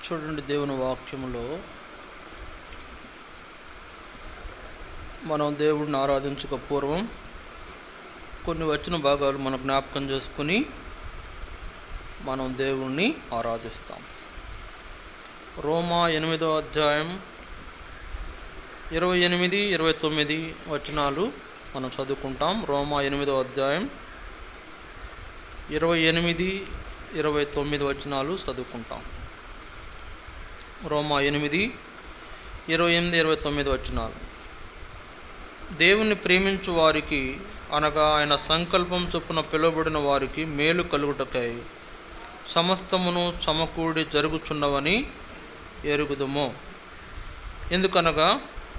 చూడండి, దేవుని వాక్యములో మనం దేవుడిని ఆరాధించక పూర్వం కొన్ని వచ్చిన భాగాలు మనం జ్ఞాపకం చేసుకుని మనం దేవుణ్ణి ఆరాధిస్తాం. రోమా 8వ అధ్యాయం 28, 29 వచనాలు మనం చదువుకుంటాం. రోమా 8వ అధ్యాయం 28, 29 వచనాలు చదువుకుంటాం. రోమా 8, 28, 29 వచనాలు. దేవుని ప్రేమించు వారికి అనగా ఆయన సంకల్పం చొప్పున పిలువబడిన వారికి మేలు కలుగుటకై సమస్తమును సమకూడి జరుగుచున్నవని ఎరుగుదుము. ఎందుకనగా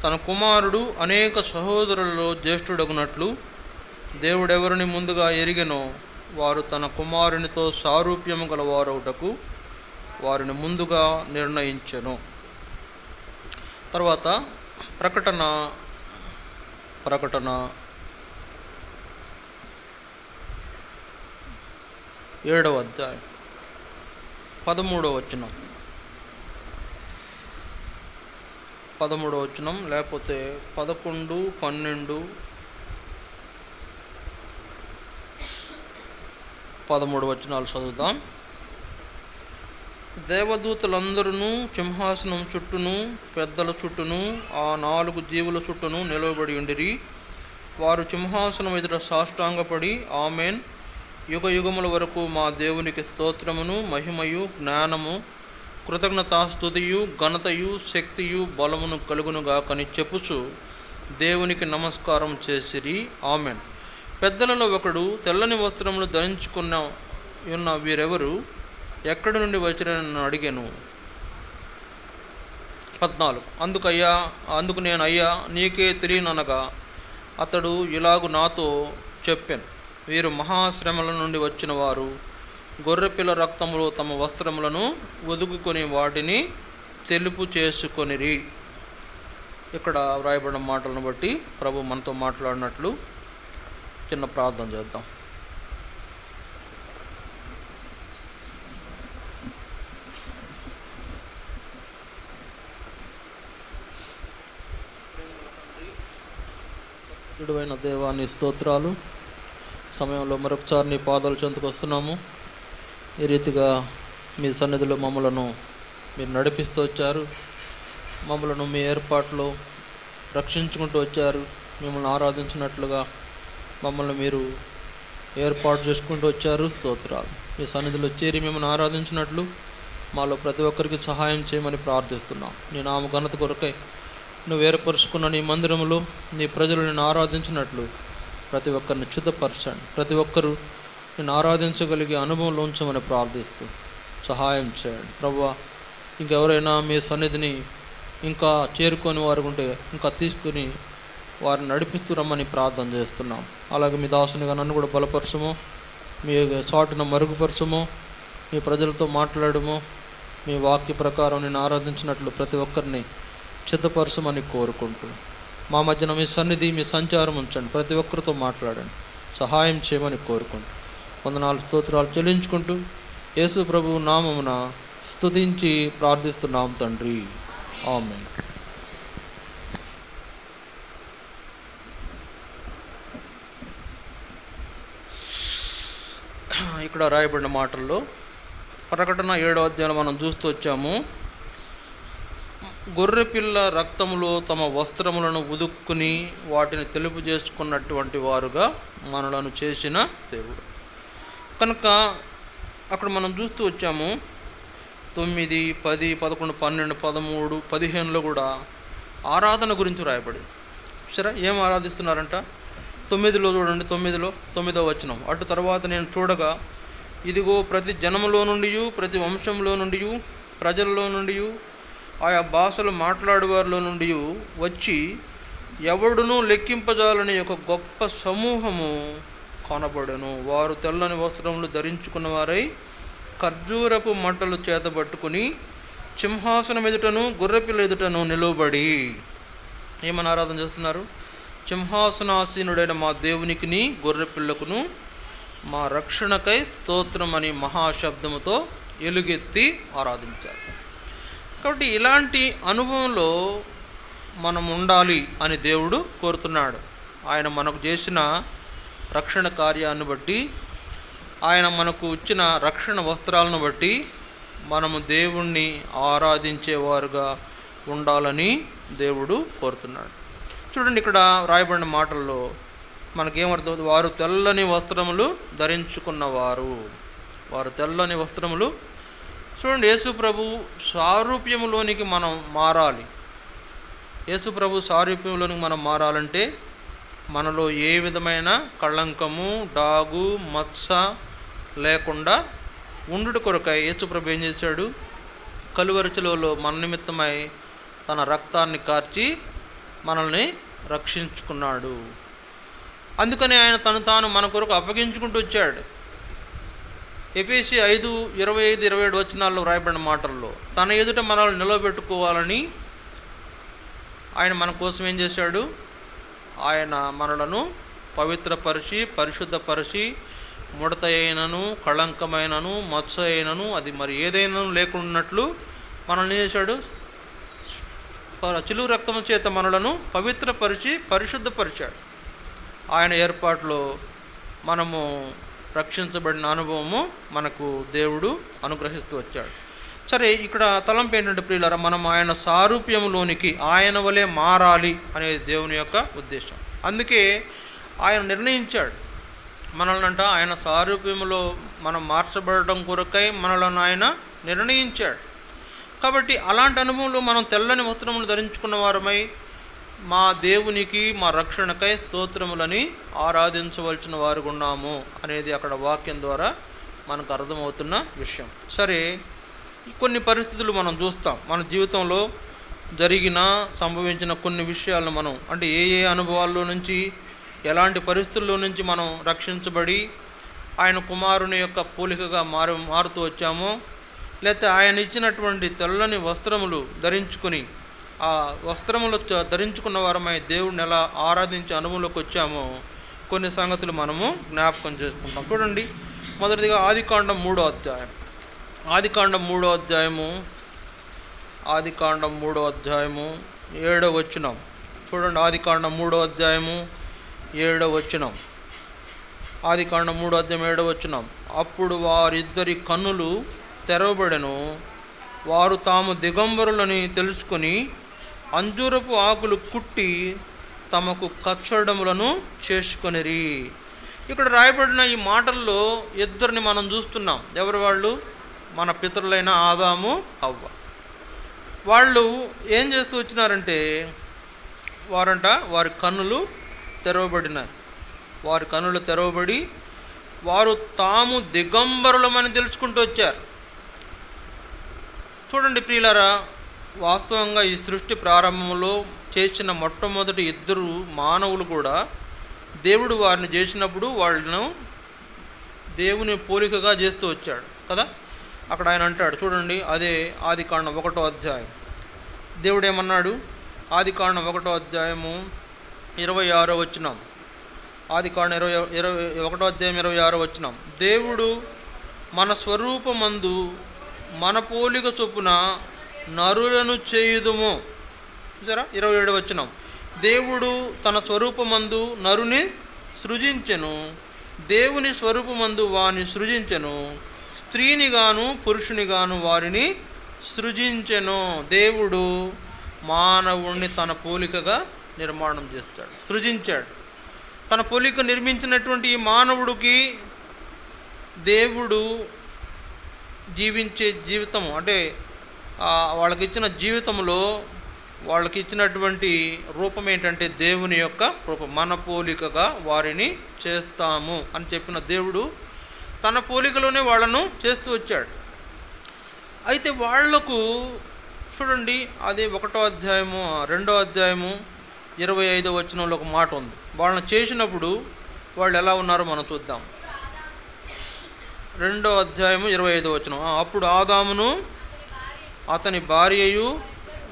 తన కుమారుడు అనేక సహోదరులలో జ్యేష్ఠుడగునట్లు దేవుడెవరిని ముందుగా ఎరిగెనో వారు తన కుమారునితో సారూప్యము గలవారవుటకు వారిని ముందుగా నిర్ణయించెను. తర్వాత ప్రకటన 7వ అధ్యాయం 13వ వచనం లేకపోతే 11, 12, 13 వచనాలు చదువుతాం. దేవదూతలందరూ సింహాసనం చుట్టూను పెద్దల చుట్టూను ఆ 4 జీవుల చుట్టూను నిలవబడి ఉండిరి. వారు సింహాసనం ఎదుట సాష్టాంగపడి ఆమెన్, యుగ యుగముల వరకు మా దేవునికి స్తోత్రమును మహిమయు జ్ఞానము కృతజ్ఞతాస్తుతియు ఘనతయు శక్తియు బలమును కలుగునుగాకని చెప్పుచు దేవునికి నమస్కారం చేసిరి. ఆమెన్. పెద్దలలో ఒకడు తెల్లని వస్త్రములు ధరించుకున్న ఉన్న వీరెవరు, ఎక్కడి నుండి వచ్చిరని అడిగాను. 14. అందుకు నేను అయ్యా నీకే తెలియననగా అతడు ఇలాగు నాతో చెప్పాను, వీరు మహాశ్రమల నుండి వచ్చిన వారు గొర్రెపిల్ల రక్తములో తమ వస్త్రములను ఒదుగుకొని వాటిని తెలుపు చేసుకొనిరి. ఇక్కడ వ్రాయబడిన మాటలను బట్టి ప్రభు మనతో మాట్లాడినట్లు చిన్న ప్రార్థన చేద్దాం. విడువైన దేవాన్ని స్తోత్రాలు. సమయంలో మరొకసారి నీ పాదాల చెంతకు వస్తున్నాము. ఈ రీతిగా మీ సన్నిధిలో మమ్మలను మీరు నడిపిస్తూ వచ్చారు. మమ్మలను మీ ఏర్పాట్లో రక్షించుకుంటూ వచ్చారు. మిమ్మల్ని ఆరాధించినట్లుగా మమ్మల్ని మీరు ఏర్పాటు చేసుకుంటూ వచ్చారు. స్తోత్రాలు. మీ సన్నిధిలో చేరి మిమ్మల్ని ఆరాధించినట్లు మాలో ప్రతి ఒక్కరికి సహాయం చేయమని ప్రార్థిస్తున్నాం. నీ నామ ఘనత కొరకై నువ్వు ఏర్పరుచుకున్న నీ మందిరంలో నీ ప్రజలు నిన్ను ఆరాధించినట్లు ప్రతి ఒక్కరిని శుద్ధపరచండి. ప్రతి ఒక్కరూ నిన్ను ఆరాధించగలిగే అనుభవంలో ఉంచమని ప్రార్థిస్తూ సహాయం చేయండి. ప్రభువా, ఇంకెవరైనా మీ సన్నిధిని ఇంకా చేరుకొని వారు ఉంటే ఇంకా తీసుకుని వారిని నడిపిస్తూ రమ్మని ప్రార్థన చేస్తున్నాం. అలాగే మీ దాసునిగా నన్ను కూడా బలపరచము, మీ చాటును మరుగుపరచము, మీ ప్రజలతో మాట్లాడము, మీ వాక్య ప్రకారం నేను ఆరాధించినట్లు ప్రతి ఒక్కరిని సిద్ధపరచమని కోరుకుంటూ మా మధ్యన మీ సన్నిధి మీ సంచారం ఉంచండి. ప్రతి ఒక్కరితో మాట్లాడండి, సహాయం చేయమని కోరుకుంటూ వందనాలు స్తోత్రాలు చెల్లించుకుంటూ యేసు ప్రభువు నామమున స్తుతించి ప్రార్థిస్తున్నాం తండ్రి. ఆమేన్. ఇక్కడ రాయబడిన మాటల్లో ప్రకటన 7వ అధ్యాయంలో మనం చూస్తూ వచ్చాము. గొర్రెపిల్ల రక్తములో తమ వస్త్రములను ఉదుక్కుని వాటిని తెలుపు చేసుకున్నటువంటి వారుగా మనలను చేసిన దేవుడు కనుక అక్కడ మనం చూస్తూ వచ్చాము. 9, 10, 11, 12, 13, 15లో కూడా ఆరాధన గురించి రాయబడింది. సరే, ఏం ఆరాధిస్తున్నారంట? 9లో చూడండి. 9వ వచనం. అటు తర్వాత నేను చూడగా ఇదిగో ప్రతి జనములో నుండి ప్రతి వంశంలో నుండి ప్రజల్లో నుండి ఆయా భాషలు మాట్లాడేవారిలో నుండి వచ్చి ఎవడునూ లెక్కింపజాలని ఒక గొప్ప సమూహము కనబడెను. వారు తెల్లని వస్త్రములు ధరించుకున్న వారై ఖర్జూరపు మంటలు చేతబట్టుకుని సింహాసనం ఎదుటను గొర్రెపిల్ల ఎదుటను నిలువబడి ఏమని ఆరాధన చేస్తున్నారు? సింహాసనాసీనుడైన మా దేవునికిని గొర్రెపిల్లకును మా రక్షణకై స్తోత్రం అని మహాశబ్దముతో ఎలుగెత్తి ఆరాధించారు. కాబట్టి ఇలాంటి అనుభవంలో మనం ఉండాలి అని దేవుడు కోరుతున్నాడు. ఆయన మనకు చేసిన రక్షణ కార్యాన్ని బట్టి, ఆయన మనకు ఇచ్చిన రక్షణ వస్త్రాలను బట్టి మనము దేవుణ్ణి ఆరాధించేవారుగా ఉండాలని దేవుడు కోరుతున్నాడు. చూడండి, ఇక్కడ రాయబడిన మాటల్లో మనకేమర్థం? వారు తెల్లని వస్త్రములు ధరించుకున్నవారు. వారు తెల్లని వస్త్రములు. చూడండి, యేసు ప్రభు సారూప్యములోనికి మనం మారాలి. యేసు ప్రభు సారూప్యంలోనికి మనం మారాలంటే మనలో ఏ విధమైన కళంకము, డాగు, మత్స లేకుండా ఉండుట కొరకై యేసు ప్రభు ఏం చేశాడు? కలువరి శిలువలో మన నిమిత్తమై తన రక్తాన్ని కార్చి మనల్ని రక్షించుకున్నాడు. అందుకని ఆయన తను తాను మన కొరకు అప్పగించుకుంటూ వచ్చాడు. ఎఫెసీ 5:25-27 వచనాల్లో రాయబడిన మాటల్లో తన ఎదుట మనల్ని నిలబెట్టుకోవాలని ఆయన మన కోసం ఏం చేశాడు? ఆయన మనలను పవిత్రపరిచి, పరిశుద్ధపరిచి, ముడత అయినను, కళంకమైనను, మత్స అయినను, అది మరి ఏదైనా లేకున్నట్లు మనల్ని చేశాడు. చిలువ రక్తము చేత మనలను పవిత్రపరిచి పరిశుద్ధపరిచాడు. ఆయన ఏర్పాటులో మనము రక్షించబడిన అనుభవము మనకు దేవుడు అనుగ్రహిస్తూ వచ్చాడు. సరే, ఇక్కడ తలంపు ఏంటంటే ప్రియులారా, మనం ఆయన సారూప్యంలోనికి ఆయన వలె మారాలి అనేది దేవుని యొక్క ఉద్దేశం. అందుకే ఆయన నిర్ణయించాడు మనల్ని ఆయన సారూప్యంలో మనం మార్చబడడం కొరకై మనలను ఆయన నిర్ణయించాడు. కాబట్టి అలాంటి అనుభవంలో మనం తెల్లని వస్త్రములు ధరించుకున్న వారమై మా దేవునికి, మా రక్షణకై స్తోత్రములని ఆరాధించవలసిన వారు ఉన్నాము అనేది అక్కడ వాక్యం ద్వారా మనకు అర్థమవుతున్న విషయం. సరే, కొన్ని పరిస్థితులు మనం చూస్తాం మన జీవితంలో సంభవించిన కొన్ని విషయాలను మనం అంటే ఏ అనుభవాల్లో నుంచి, ఎలాంటి పరిస్థితుల్లో నుంచి మనం రక్షించబడి ఆయన కుమారుని యొక్క పోలికగా మారుతూ వచ్చామో, లేకపోతే ఆయన ఇచ్చినటువంటి తెల్లని వస్త్రములు ధరించుకొని ఆ వస్త్రములు ధరించుకున్న వారమై దేవుడిని ఎలా ఆరాధించే అనుభవంలోకి వచ్చామో కొన్ని సంగతులు మనము జ్ఞాపకం చేసుకుంటాం. చూడండి, మొదటిదిగా ఆదికాండం 3వ అధ్యాయం. ఆదికాండం 3వ అధ్యాయము 7వ వచనం చూడండి. ఆదికాండం 3వ అధ్యాయము 7వ వచనం. ఆదికాండం 3వ అధ్యాయం 7వ వచనం. అప్పుడు వారిద్దరి కన్నులు తెరవబడెను, వారు తాము దిగంబరులని తెలుసుకొని అంజూరపు ఆకులు కుట్టి తమకు కచ్చడములను చేసుకొనిరి. ఇక్కడ రాయబడిన ఈ మాటల్లో ఇద్దరిని మనం చూస్తున్నాం. ఎవరు వాళ్ళు? మన పితరులైన ఆదాము, హవ్వ. వాళ్ళు ఏం చేస్తూ వచ్చినారంటే వారి కన్నులు తెరవబడినాయి. వారి కన్నులు తెరవబడి వారు తాము దిగంబరులమని తెలుసుకుంటూ వచ్చారు. చూడండి ప్రియులారా, వాస్తవంగా ఈ సృష్టి ప్రారంభంలో చేసిన మొట్టమొదటి ఇద్దరు మానవులు కూడా దేవుడు వారిని చేసినప్పుడు వాళ్ళను దేవుని పోలికగా చేస్తూ వచ్చాడు కదా. అక్కడ ఆయన అంటాడు చూడండి, అదే ఆదికాండం 1వ అధ్యాయం. దేవుడు ఏమన్నాడు? ఆదికాండం 1వ అధ్యాయము 26వ వచనం. ఆదికాండం 1వ అధ్యాయం 26వ వచనం. దేవుడు మన స్వరూపమందు మన పోలిక చొప్పున నరులను చేయుదుము. చూసారా? 27వ వచనం. దేవుడు తన స్వరూపమందు నరుని సృజించెను, దేవుని స్వరూపమందు వారిని సృజించెను, స్త్రీని గాను పురుషుని గాను వారిని సృజించెను. దేవుడు మానవుణ్ణి తన పోలికగా నిర్మాణం చేస్తాడు, సృజించాడు. తన పోలిక నిర్మించినటువంటి ఈ మానవుడికి దేవుడు జీవించే జీవితం అంటే వాళ్ళకి ఇచ్చిన జీవితంలో వాళ్ళకి ఇచ్చినటువంటి రూపం ఏంటంటే దేవుని యొక్క రూపం. మన పోలికగా వారిని చేస్తాము అని చెప్పిన దేవుడు తన పోలికలోనే వాళ్ళను చేస్తూ వచ్చాడు. అయితే వాళ్లకు చూడండి, అదే 1వ అధ్యాయము 2వ అధ్యాయము 25వ వచనంలో ఒక మాట ఉంది. వాళ్ళని చేసినప్పుడు వాళ్ళు ఎలా ఉన్నారో మనం చూద్దాం. 2వ అధ్యాయము 25వ వచనం. అప్పుడు ఆదామును అతని భార్యయు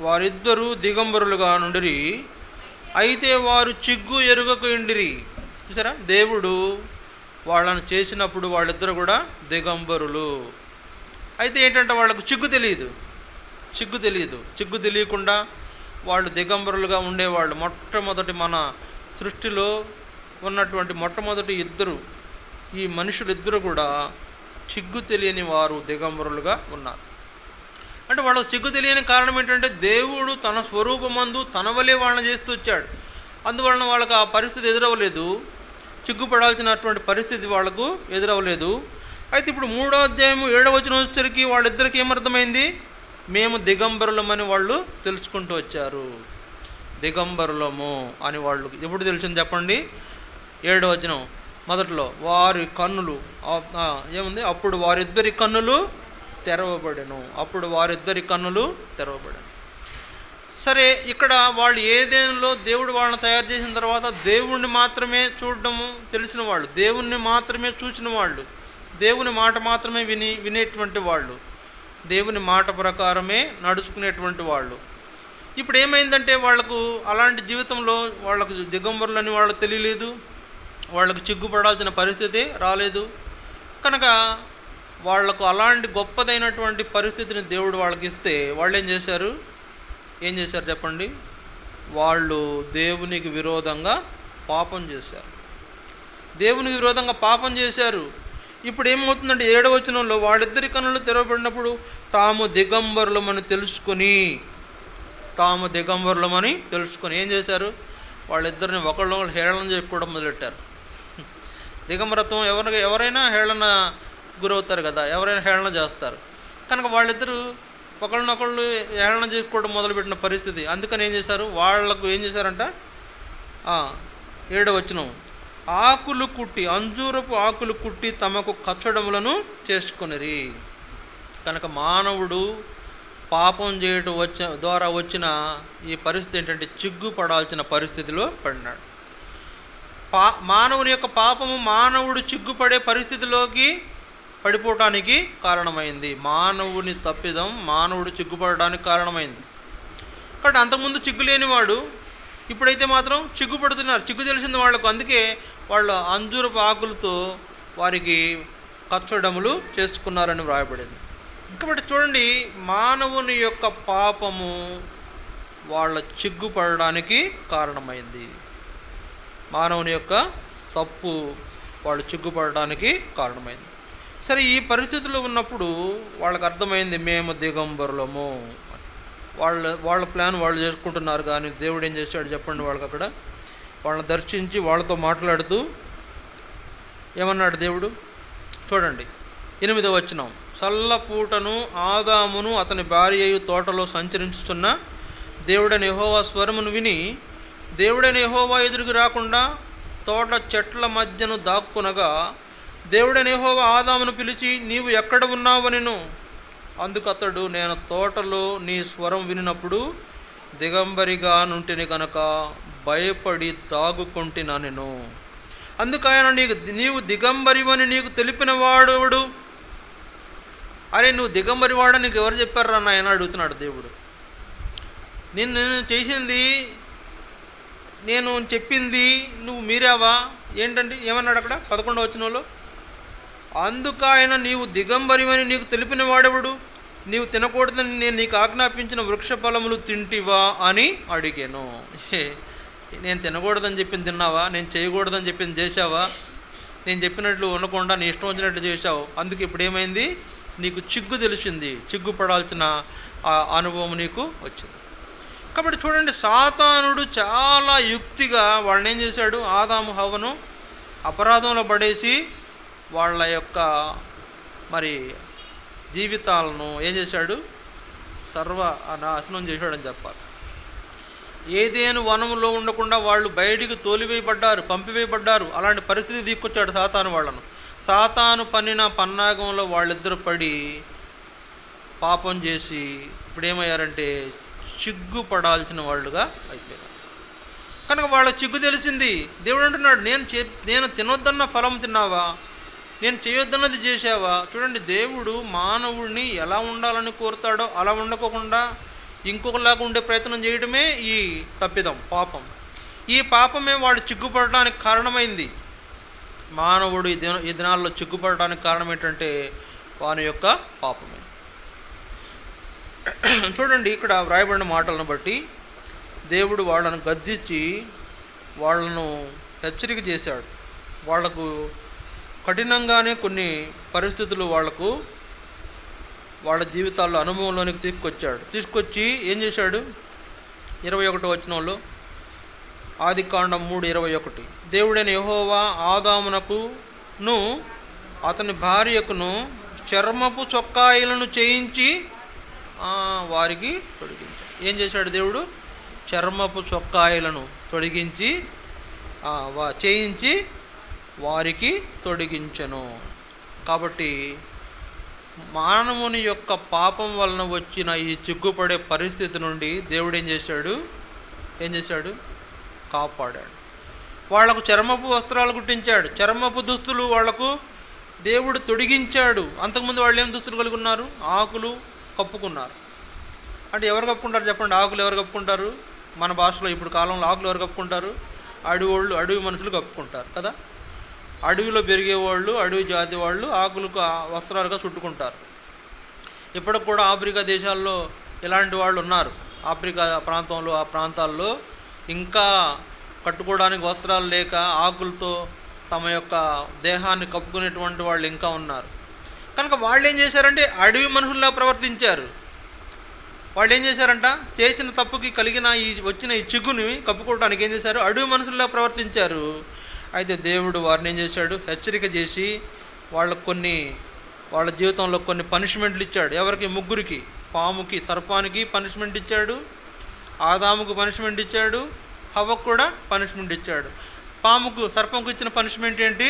వారిద్దరూ దిగంబరులుగా నుండిరి, అయితే వారు చిగ్గు ఎరుగక ఉండిరి. చూసారా? దేవుడు వాళ్ళని చేసినప్పుడు వాళ్ళిద్దరు కూడా దిగంబరులు. అయితే ఏంటంటే వాళ్ళకు చిగ్గు తెలియదు. చిగ్గు తెలియదు. చిగ్గు తెలియకుండా వాళ్ళు దిగంబరులుగా ఉండేవాళ్ళు. మొట్టమొదటి మన సృష్టిలో ఉన్నటువంటి మొట్టమొదటి ఈ మనుషులిద్దరూ కూడా చిగ్గు తెలియని వారు దిగంబరులుగా ఉన్నారు. అంటే వాళ్ళకు సిగ్గు తెలియని కారణం ఏంటంటే దేవుడు తన స్వరూపమందు తన వలే వాళ్ళని చేస్తూ వచ్చాడు. అందువలన వాళ్ళకు ఆ పరిస్థితి ఎదురవ్వలేదు. సిగ్గుపడాల్సినటువంటి పరిస్థితి వాళ్ళకు ఎదురవ్వలేదు. అయితే ఇప్పుడు 3వ అధ్యాయం 7వ వచనం వచ్చేసరికి వాళ్ళిద్దరికి ఏమర్థమైంది? మేము దిగంబరులమని వాళ్ళు తెలుసుకుంటూ వచ్చారు. దిగంబరులము అని వాళ్ళు ఎప్పుడు తెలిసింది చెప్పండి? 7వ వచనం మొదట్లో వారి కన్నులు ఏముంది? అప్పుడు వారిద్దరి కన్నులు తెరవబడెను. సరే, ఇక్కడ వాళ్ళు ఏదేనులో దేవుడు వాళ్ళని తయారు చేసిన తర్వాత దేవుణ్ణి మాత్రమే చూడడము తెలిసిన వాళ్ళు, దేవుణ్ణి మాత్రమే చూసిన వాళ్ళు, దేవుని మాట మాత్రమే వినేటువంటి వాళ్ళు, దేవుని మాట ప్రకారమే నడుచుకునేటువంటి వాళ్ళు. ఇప్పుడు ఏమైందంటే వాళ్ళకు అలాంటి జీవితంలో వాళ్ళకు దిగంబరులని వాళ్ళకు తెలియలేదు, వాళ్ళకు చిగ్గుపడాల్సిన పరిస్థితి రాలేదు. కనుక వాళ్లకు అలాంటి గొప్పదైనటువంటి పరిస్థితిని దేవుడు వాళ్ళకి ఇస్తే వాళ్ళు ఏం చేశారు చెప్పండి? వాళ్ళు దేవునికి విరోధంగా పాపం చేశారు. ఇప్పుడు ఏమవుతుందంటే 7వ వచనంలో వాళ్ళిద్దరి కన్నులు తెరవబడినప్పుడు తాము దిగంబరులమని తెలుసుకొని ఏం చేశారు? వాళ్ళిద్దరిని ఒకళ్ళొకళ్ళు హేళన చేసుకోవడం మొదలెట్టారు. దిగంబరత్వం ఎవరైనా హేళన గురవుతారు కదా, ఎవరైనా హేళన చేస్తారు. కనుక వాళ్ళిద్దరూ ఒకళ్ళనొకళ్ళు హేళన చేసుకోవడం మొదలుపెట్టిన పరిస్థితి. అందుకని ఏం చేశారు? వాళ్లకు ఏం చేశారంట? 7వ వచనం అంజూరపు ఆకులు కుట్టి తమకు కచ్చడములను చేసుకొనిరి. కనుక మానవుడు పాపం చేయటం ద్వారా వచ్చిన ఈ పరిస్థితి ఏంటంటే చిగ్గుపడాల్సిన పరిస్థితిలో పడినాడు. మానవుని యొక్క పాపము మానవుడు చిగ్గుపడే పరిస్థితిలోకి పడిపోవటానికి కారణమైంది. మానవుని తప్పిదం మానవుడు చిగ్గుపడడానికి కారణమైంది. కాబట్టి అంతకుముందు చిగ్గు లేనివాడు ఇప్పుడైతే మాత్రం చిగ్గుపడుతున్నారు. చిగ్గు తెలిసింది వాళ్లకు. అందుకే వాళ్ళు అంజూరపు ఆకులతో వారికి కచ్చడములు చేసుకున్నారని వ్రాయబడింది. కాబట్టి చూడండి, మానవుని యొక్క పాపము వాళ్ళ చిగ్గుపడడానికి కారణమైంది. మానవుని యొక్క తప్పు వాళ్ళు చిగ్గుపడడానికి కారణమైంది. సరే, ఈ పరిస్థితుల్లో ఉన్నప్పుడు వాళ్ళకి అర్థమైంది మేము దిగంబరులము. వాళ్ళ ప్లాన్ వాళ్ళు చేసుకుంటున్నారు. కానీ దేవుడు ఏం చేశాడు చెప్పండి? వాళ్ళకి అక్కడ వాళ్ళని దర్శించి వాళ్ళతో మాట్లాడుతూ ఏమన్నాడు దేవుడు? చూడండి 8వ వచనం. చల్లపూటను ఆదామును అతని భార్యయు తోటలో సంచరించుతున్న దేవుడైన యెహోవా స్వరమును విని దేవుడైన యెహోవా ఎదురుకు రాకుండా తోట చెట్ల మధ్యను దాక్కునగా దేవుడైన యెహోవా ఆదామును పిలిచి నీవు ఎక్కడ ఉన్నావనెను. అందుకు అతడు నేను తోటలో నీ స్వరం వినినప్పుడు దిగంబరిగా నుంటిని కనుక భయపడి దాగుకొంటినా నేను. అందుకు ఆయన నీవు దిగంబరివని నీకు తెలిపిన వాడెవడు? అరే, నువ్వు దిగంబరివాడని నీకు ఎవరు చెప్పారా నాయన అడుగుతున్నాడు దేవుడు. నేను చేసింది, నేను చెప్పింది నువ్వు మీరావా ఏంటండి? ఏమన్నాడు అక్కడ 11వ వచనంలో? అందుకు ఆయన నీవు దిగంబరివని నీకు తెలిపిన వాడెవడు? నీవు తినకూడదని నేను నీకు ఆజ్ఞాపించిన వృక్ష ఫలములు తింటివా అని అడిగాను. నేను తినకూడదని చెప్పింది తిన్నావా? నేను చేయకూడదని చెప్పింది చేశావా? నేను చెప్పినట్లు ఉండకుండా నీ ఇష్టం వచ్చినట్లు చేశావు. అందుకు ఇప్పుడు ఏమైంది? నీకు చిగ్గు తెలిసింది. చిగ్గుపడాల్సిన అనుభవం నీకు వచ్చింది. కాబట్టి చూడండి, సాతానుడు చాలా యుక్తిగా వాళ్ళని ఏం చేశాడు? ఆదాము హవ్వను అపరాధంలో పడేసి వాళ్ళ యొక్క జీవితాలను ఏం చేశాడు? నాశనం చేశాడని చెప్పాలి. ఏదేను వనములో ఉండకుండా వాళ్ళు బయటికి తోలివేయబడ్డారు, పంపివేయబడ్డారు. అలాంటి పరిస్థితి తీసుకొచ్చాడు సాతాను వాళ్ళను. సాతాను పన్నిన పన్నాగంలో వాళ్ళిద్దరు పడి పాపం చేసి ఇప్పుడు ఏమయ్యారంటే చిగ్గుపడాల్సిన వాళ్ళుగా అయిపోయారు. కనుక వాళ్ళ చిగ్గు తెలిసింది. దేవుడు అంటున్నాడు, నేను తినొద్దన్న ఫలం తిన్నావా? నేను చేయొద్దన్నది చేశావా? చూడండి, దేవుడు మానవుడిని ఎలా ఉండాలని కోరుతాడో అలా ఉండకోకుండా ఇంకొకలాగా ఉండే ప్రయత్నం చేయడమే ఈ తప్పిదం, పాపం. ఈ పాపమే వాడు చిగ్గుపడడానికి కారణమైంది. మానవుడు ఈ దినాల్లో చిగ్గుపడడానికి కారణం ఏంటంటే వాని యొక్క పాపమే. చూడండి, ఇక్కడ వ్రాయబడిన మాటలను బట్టి దేవుడు వాళ్ళను గద్దించి వాళ్ళను హెచ్చరిక చేశాడు. వాళ్లకు కఠినంగానే కొన్ని పరిస్థితులు వాళ్ళ జీవితాల్లో అనుభవంలోనికి తీసుకొచ్చి ఏం చేశాడు? 21వ వచనంలో, ఆదికాండం 3:21, దేవుడైన యెహోవా ఆదామునకును అతని భార్యకును చర్మపు చొక్కాయిలను చేయించి వారికి తొడిగించాడు. ఏం చేశాడు దేవుడు? చర్మపు చొక్కాయిలను చేయించి వారికి తొడిగించెను. కాబట్టి మానవుని యొక్క పాపం వలన వచ్చిన ఈ చిక్కుపడే పరిస్థితి నుండి దేవుడు ఏం చేశాడు? కాపాడాడు. వాళ్లకు చర్మపు వస్త్రాలు కుట్టించాడు, చర్మపు దుస్తులు వాళ్లకు దేవుడు తొడిగించాడు. అంతకుముందు వాళ్ళు ఏం దుస్తులు కలిగి ఉన్నారు? ఆకులు కప్పుకున్నారు. అంటే ఎవరు కప్పుకుంటారు చెప్పండి? ఆకులు ఎవరు కప్పుకుంటారు? మన భాషలో ఇప్పుడు కాలంలో ఆకులు ఎవరు కప్పుకుంటారు? అడవి మనుషులు కప్పుకుంటారు కదా. అడవిలో పెరిగేవాళ్ళు, అడవి జాతి వాళ్ళు ఆకులకు వస్త్రాలుగా చుట్టుకుంటారు. ఇప్పటికి కూడా ఆఫ్రికా దేశాల్లో ఇలాంటి వాళ్ళు ఉన్నారు. ఆఫ్రికా ఆ ప్రాంతాల్లో ఇంకా కట్టుకోవడానికి వస్త్రాలు లేక ఆకులతో తమ యొక్క దేహాన్ని కప్పుకునేటువంటి వాళ్ళు ఇంకా ఉన్నారు. కనుక వాళ్ళు ఏం చేశారంటే అడవి మనుషుల్లా ప్రవర్తించారు. వాళ్ళు ఏం చేశారంట? చేసిన తప్పుకి వచ్చిన ఈ చిగుని కప్పుకోవడానికి ఏం చేశారు? అడవి మనుషుల్లా ప్రవర్తించారు. అయితే దేవుడు వారిని ఏం చేశాడు? హెచ్చరిక చేసి వాళ్ళ జీవితంలో కొన్ని పనిష్మెంట్లు ఇచ్చాడు. ఎవరికి? ముగ్గురికి, పాముకి, సర్పానికి పనిష్మెంట్ ఇచ్చాడు, ఆదాముకు పనిష్మెంట్ ఇచ్చాడు, హవ్వకు కూడా పనిష్మెంట్ ఇచ్చాడు. సర్పంకు ఇచ్చిన పనిష్మెంట్ ఏంటి?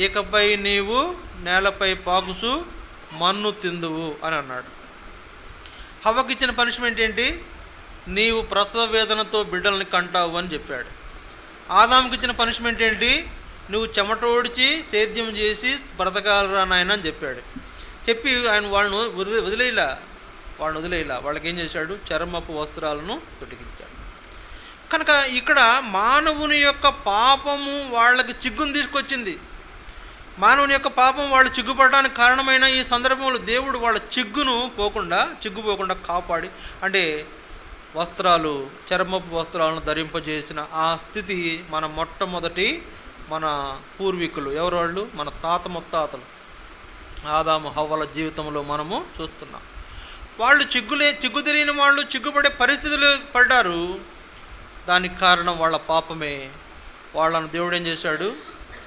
ఇకపై నీవు నేలపై పాకుసు మన్ను తిందువు అని అన్నాడు. హవ్వకు ఇచ్చిన పనిష్మెంట్ ఏంటి? నీవు ప్రసవ వేదనతో బిడ్డల్ని కంటావు అని చెప్పాడు. ఆదాముకి ఇచ్చిన పనిష్మెంట్ ఏంటి? నువ్వు చెమటోడిచి సేద్యం చేసి బ్రతకాలరా నాయన అని చెప్పాడు. చెప్పి ఆయన వాళ్ళను వదిలేలా. వాళ్ళకి ఏం చేశాడు? చర్మపు వస్త్రాలను తొడిగించాడు. కనుక ఇక్కడ మానవుని యొక్క పాపము వాళ్ళకి చిగ్గును తీసుకొచ్చింది. మానవుని యొక్క పాపం వాళ్ళు చిగ్గుపడడానికి కారణమైన ఈ సందర్భంలో దేవుడు వాళ్ళ చిగ్గు పోకుండా కాపాడి, అంటే చర్మపు వస్త్రాలను ధరింపజేసిన ఆ స్థితి మొట్టమొదటి మన పూర్వీకులు ఎవరు? వాళ్ళు మన తాత ముత్తాతలు ఆదాము హవ్వల జీవితంలో మనము చూస్తున్నాం. వాళ్ళు చిగ్గు తెలియని వాళ్ళు చిగ్గుపడే పరిస్థితులు పడ్డారు. దానికి కారణం వాళ్ళ పాపమే. వాళ్ళను దేవుడు ఏం చేశాడు?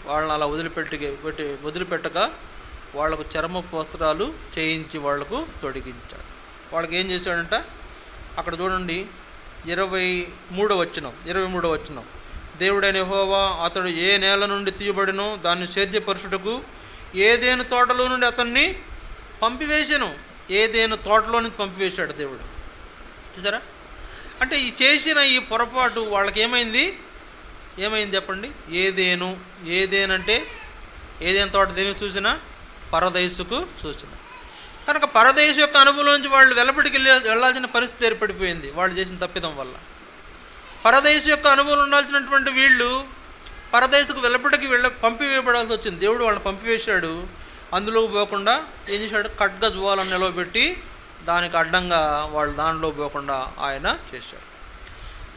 వాళ్ళని అలా వదిలిపెట్టక వాళ్లకు చర్మపు వస్త్రాలు చేయించి వాళ్లకు తొడిగించాడు. వాళ్ళకి ఏం చేశాడంట? అక్కడ చూడండి, 23వ వచనం, దేవుడైన యెహోవా అతడు ఏ నేల నుండి తీయబడినో దాన్ని సేద్యపరుచుటకు ఏదేను తోటలో నుండి అతన్ని పంపివేశాను. ఏదేను తోటలో నుంచి పంపివేశాడు దేవుడు. చూసారా? అంటే ఈ చేసిన ఈ పొరపాటు వాళ్ళకి ఏమైంది చెప్పండి? ఏదేనంటే ఏదేను తోట దేనికి చూసినా పరదైసుకు సూచన. కనుక పరదేశు యొక్క అనుభవం నుంచి వాళ్ళు వెళ్ళాల్సిన పరిస్థితి ఏర్పడిపోయింది వాళ్ళు చేసిన తప్పిదం వల్ల. పరదేశు యొక్క అనుభవం ఉండాల్సినటువంటి వీళ్ళు పరదేశుకు పంపివేయబడాల్సి వచ్చింది. దేవుడు వాళ్ళని పంపివేశాడు. అందులోకి పోకుండా ఏం చేశాడు? ఖడ్గ జ్వాలను నిలవబెట్టి దానికి అడ్డంగా వాళ్ళు దానిలో పోకుండా ఆయన చేశాడు.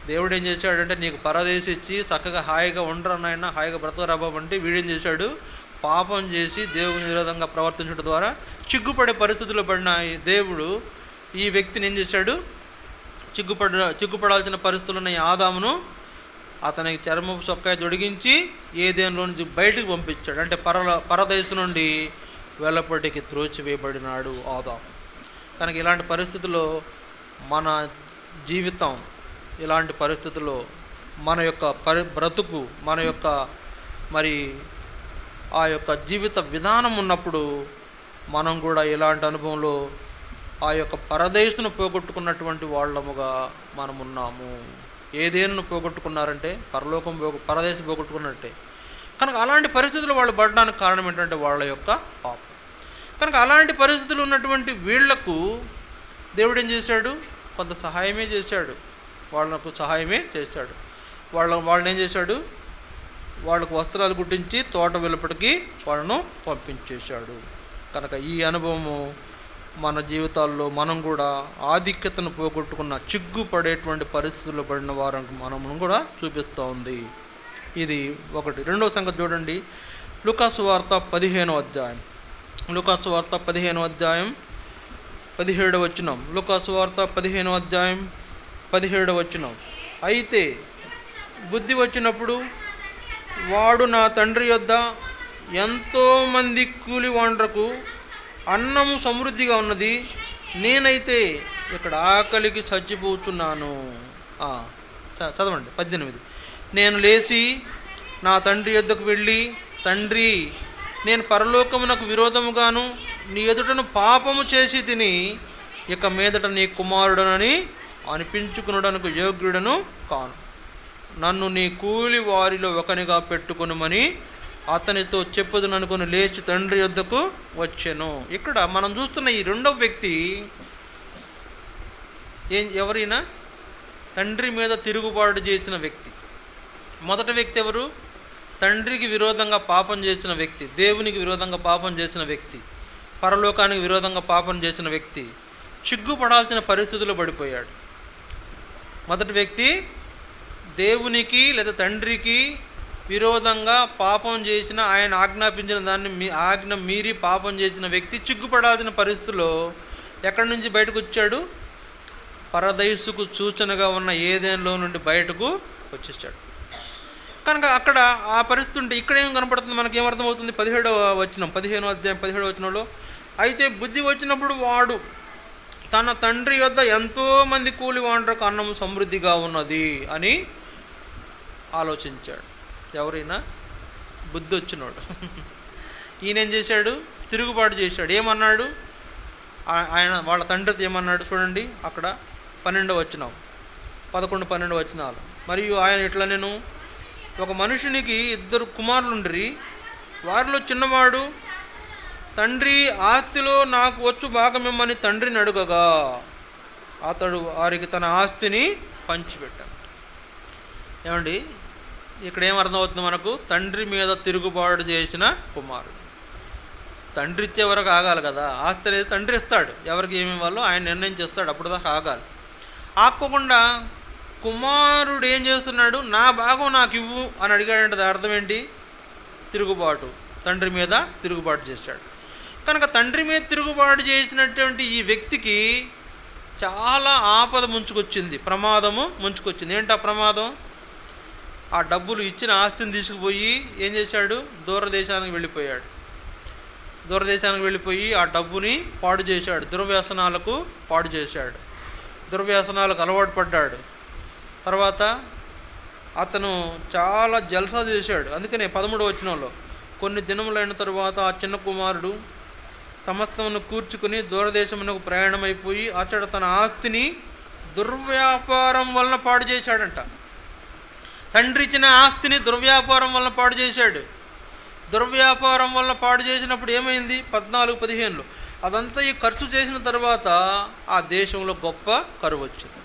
దేవుడు ఏం చేశాడంటే నీకు పరదేశం ఇచ్చి చక్కగా హాయిగా ఉండరు నాయన, హాయిగా బ్రతకరాబాబంటే వీడేం చేశాడు? పాపం చేసి దేవుని విరోధంగా ప్రవర్తించడం ద్వారా చిగ్గుపడే పరిస్థితుల్లో పడిన దేవుడు ఈ వ్యక్తిని ఏం చేశాడు? చిగ్గుపడాల్సిన పరిస్థితులు ఉన్న ఈ ఆదామును అతనికి చర్మపు చొక్కాయి తొడిగించి ఏదేనులో నుంచి బయటికి పంపించాడు. అంటే పరదేశం నుండి వెల్లపటికి త్రోచివేయబడినాడు ఆదాము. కనుక ఇలాంటి పరిస్థితుల్లో మన జీవితం, ఇలాంటి పరిస్థితుల్లో మన యొక్క బ్రతుకు, మన యొక్క ఆ యొక్క జీవిత విధానం ఉన్నప్పుడు మనం కూడా ఇలాంటి అనుభవంలో ఆ యొక్క పరదేశును పోగొట్టుకున్నటువంటి వాళ్ళముగా మనం ఉన్నాము. ఏదేను పోగొట్టుకున్నారంటే పరదేశం పోగొట్టుకున్నట్టే. కనుక అలాంటి పరిస్థితులు వాళ్ళు పడడానికి కారణం ఏంటంటే వాళ్ళ యొక్క పాపం. కనుక అలాంటి పరిస్థితులు ఉన్నటువంటి వీళ్లకు దేవుడు ఏం చేశాడు? కొంత సహాయమే చేశాడు. వాళ్ళకు సహాయమే చేశాడు. వాళ్ళని ఏం చేశాడు? వాళ్ళకు వస్త్రాలు కుట్టించి తోట వెలుపటికి వాళ్ళను పంపించేశాడు. కనుక ఈ అనుభవము మన జీవితాల్లో మనం కూడా ఆధిక్యతను పోగొట్టుకున్న చిగ్గుపడేటువంటి పరిస్థితుల్లో పడిన వారికి మనం కూడా చూపిస్తూ ఉంది. ఇది ఒకటి. రెండవ సంగతి చూడండి, లూకాసు వార్త 15వ అధ్యాయం. లూకాసు వార్త 15వ అధ్యాయం 17వ వచనం. లూకాసు వార్త 15వ అధ్యాయం 17వ వచనం. అయితే బుద్ధి వచ్చినప్పుడు వాడు నా తండ్రి యొద్ద ఎంతోమంది కూలి వాండ్రకు అన్నము సమృద్ధిగా ఉన్నది, నేనైతే ఇక్కడ ఆకలికి చచ్చిపోతున్నాను. చదవండి 18. నేను లేచి నా తండ్రి యొద్దకు వెళ్ళి, తండ్రి, నేను పరలోకమునకు విరోధముగాను నీ ఎదుటను పాపము చేసి తిని ఇక మీదట నీ కుమారుడనని అనిపించుకునడానికి యోగ్యుడను కాను, నన్ను నీ కూలి వారిలో ఒకనిగా పెట్టుకొనుమని అతనితో చెప్పుదుననుకొని లేచి తండ్రి యొద్దకు వచ్చెను. ఇక్కడ మనం చూస్తున్న ఈ రెండవ వ్యక్తి ఎవరైనా తండ్రి మీద తిరుగుబాటు చేసిన వ్యక్తి. మొదటి వ్యక్తి ఎవరు? తండ్రికి విరోధంగా పాపం చేసిన వ్యక్తి, దేవునికి విరోధంగా పాపం చేసిన వ్యక్తి, పరలోకానికి విరోధంగా పాపం చేసిన వ్యక్తి చిగ్గుపడాల్సిన పరిస్థితుల్లో పడిపోయాడు. మొదటి వ్యక్తి దేవునికి లేదా తండ్రికి విరోధంగా పాపం చేసిన, ఆయన ఆజ్ఞాపించిన దాన్ని ఆజ్ఞ మీరి పాపం చేసిన వ్యక్తి చిగ్గుపడాల్సిన పరిస్థితిలో ఎక్కడి నుంచి బయటకు వచ్చాడు? పరదైసుకు సూచనగా ఉన్న ఏదెన్లో నుండి బయటకు వచ్చేసాడు. కనుక అక్కడ ఆ పరిస్థితి ఉంటే ఇక్కడ ఏం కనపడుతుంది, మనకి ఏమర్థమవుతుంది? 15వ వచనం, 15వ అధ్యాయం 17వ వచనంలో, అయితే బుద్ధి వచ్చినప్పుడు వాడు తన తండ్రి యొద్ద ఎంతోమంది కూలి వాండ్రకు అన్నం సమృద్ధిగా ఉన్నది అని ఆలోచించాడు. ఎవరైనా బుద్ధి వచ్చినోడు. ఈయన ఏం చేశాడు? తిరుగుబాటు చేశాడు. ఏమన్నాడు? ఆయన వాళ్ళ తండ్రితో ఏమన్నాడు చూడండి, అక్కడ 12వ వచనం, 11, 12 వచనాలు. మరియు ఆయన ఇట్లా, నేను ఒక మనుషునికి 2 కుమారులుండ్రి, వారిలో చిన్నవాడు తండ్రి ఆస్తిలో నాకు వచ్చు భాగమిమ్మని తండ్రిని అడుగగా అతడు వారికి తన ఆస్తిని పంచిపెట్టాడు. ఏమండి, ఇక్కడ ఏమర్థమవుతుంది మనకు? తండ్రి మీద తిరుగుబాటు చేసిన కుమారుడు. తండ్రి ఇచ్చే వరకు ఆగాలి కదా, ఆస్తి అనేది తండ్రి ఇస్తాడు, ఎవరికి ఏమి ఇవ్వాలో ఆయన నిర్ణయం చేస్తాడు, అప్పుడు దాకా ఆగాలి. ఆక్కోకుండా కుమారుడు ఏం చేస్తున్నాడు? నా భాగం నాకు ఇవ్వు అని అడిగాడంటే అది అర్థం ఏంటి? తిరుగుబాటు, తండ్రి మీద తిరుగుబాటు చేశాడు. కనుక తండ్రి మీద తిరుగుబాటు చేసినటువంటి ఈ వ్యక్తికి చాలా ఆపద ముంచుకొచ్చింది, ప్రమాదము ముంచుకొచ్చింది. ఏంటి ఆ ప్రమాదం? ఆ డబ్బులు ఇచ్చిన ఆస్తిని తీసుకుపోయి ఏం చేశాడు? దూరదేశానికి వెళ్ళిపోయాడు. దూరదేశానికి వెళ్ళిపోయి ఆ డబ్బుని పాడు చేశాడు, దుర్వ్యసనాలకు పాడు చేశాడు, దుర్వ్యసనాలకు అలవాటు పడ్డాడు. తర్వాత అతను చాలా జల్సా చేశాడు. అందుకనే 13వ వచనంలో, కొన్ని దినములైన తరువాత ఆ చిన్న కుమారుడు సమస్తమును కూర్చుకుని దూరదేశమునకు ప్రయాణమైపోయి అతడు తన ఆస్తిని దుర్వ్యాపారం వలన పాడు చేశాడంట. తండ్రి ఇచ్చిన ఆస్తిని దుర్వ్యాపారం వలన పాడు చేశాడు. దుర్వ్యాపారం వలన పాడు చేసినప్పుడు ఏమైంది? 14, 15లో అదంతా ఈ ఖర్చు చేసిన తర్వాత ఆ దేశంలో గొప్ప కరువు వచ్చింది.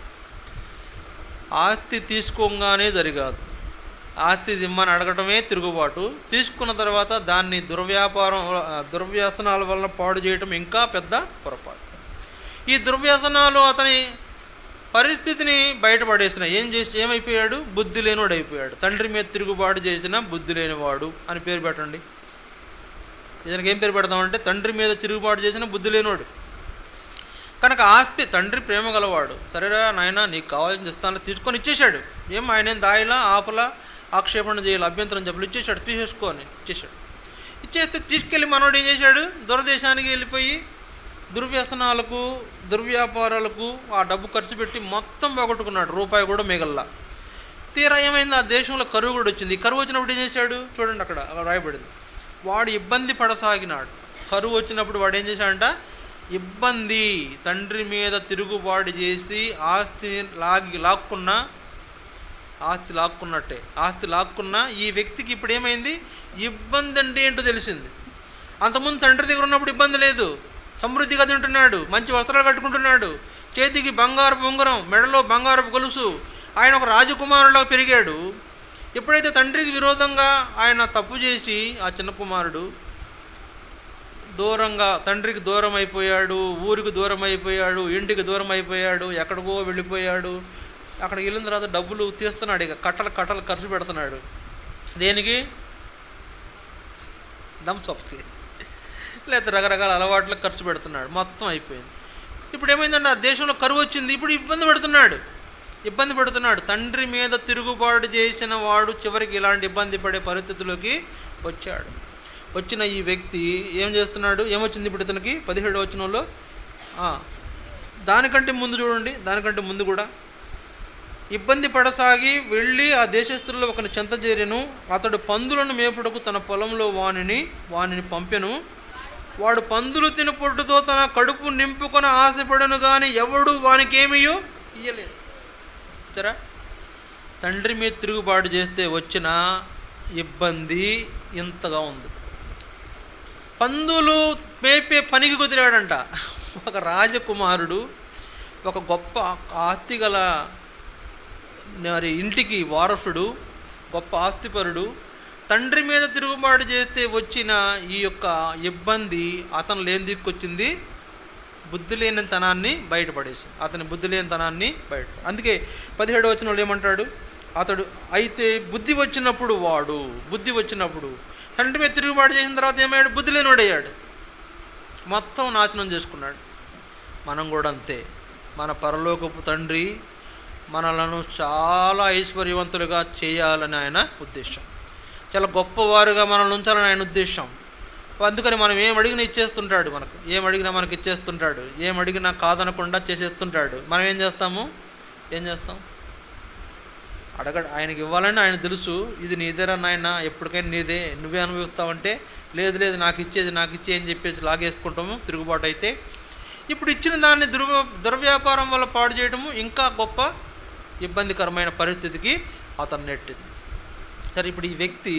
ఆస్తి తీసుకోగానే జరిగాదు, ఆస్తి దిమ్మని అడగటమే తిరుగుబాటు. తీసుకున్న తర్వాత దాన్ని దుర్వ్యసనాల వలన పాడు చేయటం ఇంకా పెద్ద పొరపాటు. ఈ దుర్వ్యసనాలు అతని పరిస్థితిని బయటపడేసినాయి. ఏమైపోయాడు? బుద్ధి లేనివాడు అయిపోయాడు. తండ్రి మీద తిరుగుబాటు చేసిన బుద్ధి లేనివాడు అని పేరు పెట్టండి. ఇతనికి ఏం పేరు పెడతామంటే తండ్రి మీద తిరుగుబాటు చేసిన బుద్ధి లేనివాడు. కనుక ఆస్తి, తండ్రి ప్రేమ గలవాడు, సరేరా నాయన నీకు కావాల్సిన ఇస్తాను తీసుకొని ఇచ్చేశాడు. ఏం ఆయన ఏం దాయిలా ఆపలా ఆక్షేపణ చేయాలి, అభ్యంతరం చెప్పలు ఇచ్చేశాడు, తీసేసుకొని ఇచ్చేశాడు. ఇచ్చేస్తే తీసుకెళ్ళి మనోడు ఏం చేశాడు? దూరదేశానికి వెళ్ళిపోయి దుర్వ్యసనాలకు, దుర్వ్యాపారాలకు ఆ డబ్బు ఖర్చు పెట్టి మొత్తం పోగొట్టుకున్నాడు, రూపాయి కూడా మిగల్లా. తీరా ఏమైంది? ఆ దేశంలో కరువు కూడా వచ్చింది. కరువు వచ్చినప్పుడు ఏం చేశాడు? చూడండి అక్కడ రాయబడింది, వాడు ఇబ్బంది పడసాగినాడు. కరువు వచ్చినప్పుడు వాడు ఏం చేశాడంట? ఇబ్బంది, తండ్రి మీద తిరుగుబాటు చేసి ఆస్తిని ఆస్తి లాక్కున్నా ఈ వ్యక్తికి ఇప్పుడు ఏమైంది? ఇబ్బంది అంటే ఏంటో తెలిసింది. అంతకుముందు తండ్రి దగ్గర ఉన్నప్పుడు ఇబ్బంది లేదు, సమృద్ధిగా తింటున్నాడు, మంచి వస్త్రాలు కట్టుకుంటున్నాడు, చేతికి బంగారపు ఉంగరం, మెడలో బంగారపు గొలుసు, ఆయన ఒక రాజకుమారులా పెరిగాడు. ఎప్పుడైతే తండ్రికి విరోధంగా ఆయన తప్పు చేసి ఆ చిన్న కుమారుడు దూరంగా, తండ్రికి దూరం అయిపోయాడు, ఊరికి దూరం అయిపోయాడు, ఇంటికి దూరం అయిపోయాడు, ఎక్కడికో వెళ్ళిపోయాడు. అక్కడికి వెళ్ళిన తర్వాత డబ్బులు తీస్తున్నాడు, ఇక కట్టలు ఖర్చు పెడుతున్నాడు. దేనికి? థమ్స్అప్కి, లేకపోతే రకరకాల అలవాట్లకు ఖర్చు పెడుతున్నాడు. మొత్తం అయిపోయింది. ఇప్పుడు ఏమైందంటే ఆ దేశంలో కరువు వచ్చింది. ఇప్పుడు ఇబ్బంది పెడుతున్నాడు. తండ్రి మీద తిరుగుబాటు చేసిన వాడు చివరికి ఇలాంటి ఇబ్బంది పడే పరిస్థితిలోకి వచ్చాడు. వచ్చిన ఈ వ్యక్తి ఏం చేస్తున్నాడు? ఏమొచ్చింది ఇప్పుడు ఇతనికి? 17వ వచనంలో దానికంటే ముందు చూడండి, దానికంటే ముందు కూడా ఇబ్బంది పడసాగి వెళ్ళి ఆ దేశస్తుల్లో ఒకని చెంత చేరెను. అతడు పందులను మేపుటకు తన పొలంలో వానిని పంపెను. వాడు పందులు తిని పొట్టుతో తన కడుపు నింపుకొని ఆశపడను కానీ ఎవడు వానికేమీయో ఇయ్యలేదు. సరే, తండ్రి మీద తిరుగుబాటు చేస్తే వచ్చిన ఇబ్బంది ఇంతగా ఉంది. పందులు మేపే పనికి కుదిరాడంట. ఒక రాజకుమారుడు, ఒక గొప్ప ఆస్తిగల ఇంటికి వారసుడు, గొప్ప ఆస్తిపరుడు, తండ్రి మీద తిరుగుబాటు చేస్తే వచ్చిన ఈ యొక్క ఇబ్బంది అతను ఏం దిక్కొచ్చింది? బుద్ధి లేనితనాన్ని బయటపడేసింది. అతని బుద్ధి లేనితనాన్ని అందుకే 17వ వచనంలో ఏమంటాడు? అతడు అయితే బుద్ధి వచ్చినప్పుడు తండ్రి మీద తిరుగుబాటు చేసిన తర్వాత ఏమయ్యాడు? బుద్ధి లేనివాడయ్యాడు. మొత్తం నాశనం చేసుకున్నాడు. మనం కూడా అంతే. మన పరలోకపు తండ్రి మనలను చాలా ఐశ్వర్యవంతులుగా చేయాలని ఆయన ఉద్దేశం, చాలా గొప్పవారుగా మనల్ని ఉంచాలని ఆయన ఉద్దేశం. అందుకని మనం ఏం అడిగినా ఇచ్చేస్తుంటాడు. ఏం అడిగినా మనకి ఇచ్చేస్తుంటాడు. ఏం అడిగినా కాదనకుండా చేసేస్తుంటాడు. మనం ఏం చేస్తాం? ఆయనకి ఇవ్వాలని ఆయన తెలుసు. ఇది నీదేరా నాయన, ఎప్పటికైనా నీదే, నువ్వే అనుభవిస్తావంటే లేదు నాకు ఇచ్చే అని చెప్పేసి లాగేసుకుంటాము. తిరుగుబాటు అయితే ఇప్పుడు ఇచ్చిన దాన్ని దుర్వ్యాపారం వల్ల పాడు చేయడము ఇంకా గొప్ప ఇబ్బందికరమైన పరిస్థితికి అతను నెట్టింది. సరే, ఇప్పుడు ఈ వ్యక్తి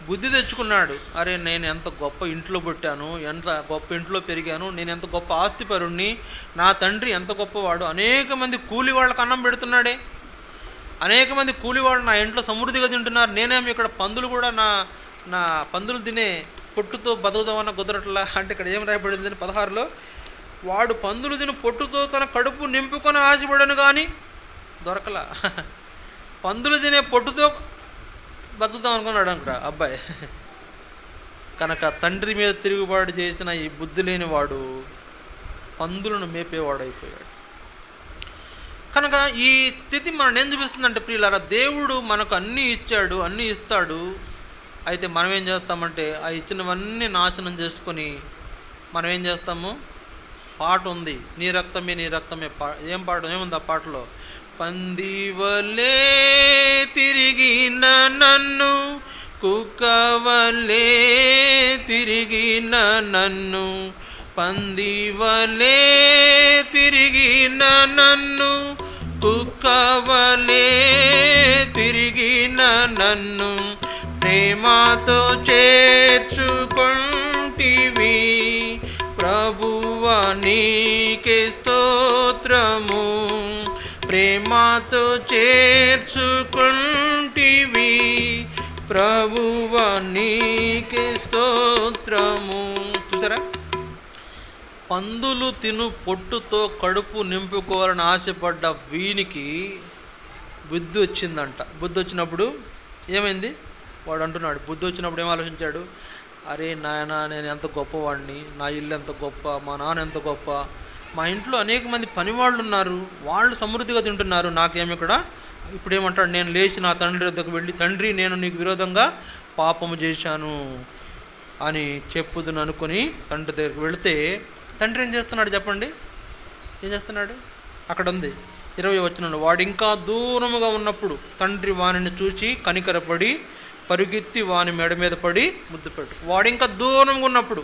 బుద్ధి తెచ్చుకున్నాడు. అరే, నేను ఎంత గొప్ప ఇంట్లో పుట్టాను, ఎంత గొప్ప ఇంట్లో పెరిగాను, నేను ఎంత గొప్ప ఆస్తిపరుణ్ణి, నా తండ్రి ఎంత గొప్పవాడు, అనేక మంది కూలి వాళ్ళకి అన్నం పెడుతున్నాడే, అనేక మంది కూలి వాళ్ళు నా ఇంట్లో సమృద్ధిగా తింటున్నారు, నేనేమి ఇక్కడ పందులు కూడా నా పందులు తినే పొట్టుతో బతుకుదామన్న కుదరట్లా. అంటే ఇక్కడ ఏం రాయబడింది 16లో? వాడు పందులు తిని పొట్టుతో తన కడుపు నింపుకొని ఆశపడను కానీ దొరకలా. పందులు తినే పొట్టుతో బతుకుతాం అనుకున్నాడు అంట అబ్బాయి. కనుక తండ్రి మీద తిరుగుబాటు చేసిన ఈ బుద్ధి లేనివాడు పందులను మేపేవాడు అయిపోయాడు. కనుక ఈ స్థితి మనం ఏం చూపిస్తుందంటే ప్రియులారా, దేవుడు మనకు అన్నీ ఇచ్చాడు, అన్నీ ఇస్తాడు. అయితే మనం ఏం చేస్తామంటే ఆ ఇచ్చినవన్నీ నాశనం చేసుకొని మనం ఏం చేస్తాము? పాట ఉంది, నీ రక్తమే ఏం పాట ఏముంది ఆ పాటలో? పందివలే తిరిగిన నన్ను, కుక్కవలే తిరిగిన నన్ను, పందివలే తిరిగిన నన్ను, కుక్కవలే తిరిగిన నన్ను, ప్రేమతో చేర్చుకొంటివి ప్రభువా నీకే స్తోత్రము, ప్రేమతో చేర్చుకొంటివి ప్రభువా నీకే స్తోత్రము. చూసారా, పందులు తిను పొట్టుతో కడుపు నింపుకోవాలని ఆశపడ్డ వీనికి బుద్ధి వచ్చిందంట. బుద్ధి వచ్చినప్పుడు ఏమైంది? వాడు అంటున్నాడు, బుద్ధి వచ్చినప్పుడు ఏం ఆలోచించాడు? అరే నాయన, నేను ఎంత గొప్పవాడిని, నా ఇల్లు ఎంత గొప్ప, మా నాన్న ఎంత గొప్ప, మా ఇంట్లో అనేక మంది పనివాళ్ళు ఉన్నారు, వాళ్ళు సమృద్ధిగా తింటున్నారు, నాకేమి ఇక్కడ? ఇప్పుడు ఏమంటాడు? నేను లేచి నా తండ్రి వద్దకు వెళ్ళి, తండ్రి నేను నీకు విరోధంగా పాపము చేశాను అని చెప్పుదును అనుకుని తండ్రి దగ్గరికి వెళితే తండ్రి ఏం చేస్తున్నాడు చెప్పండి? ఏం చేస్తున్నాడు? అక్కడ ఉంది 20వ వచనంలో, వాడు ఇంకా దూరముగా ఉన్నప్పుడు తండ్రి వానిని చూసి కనికరపడి పరుగెత్తి వాని మెడ మీద పడి ముద్దు పెట్టు. వాడు ఇంకా దూరంగా ఉన్నప్పుడు,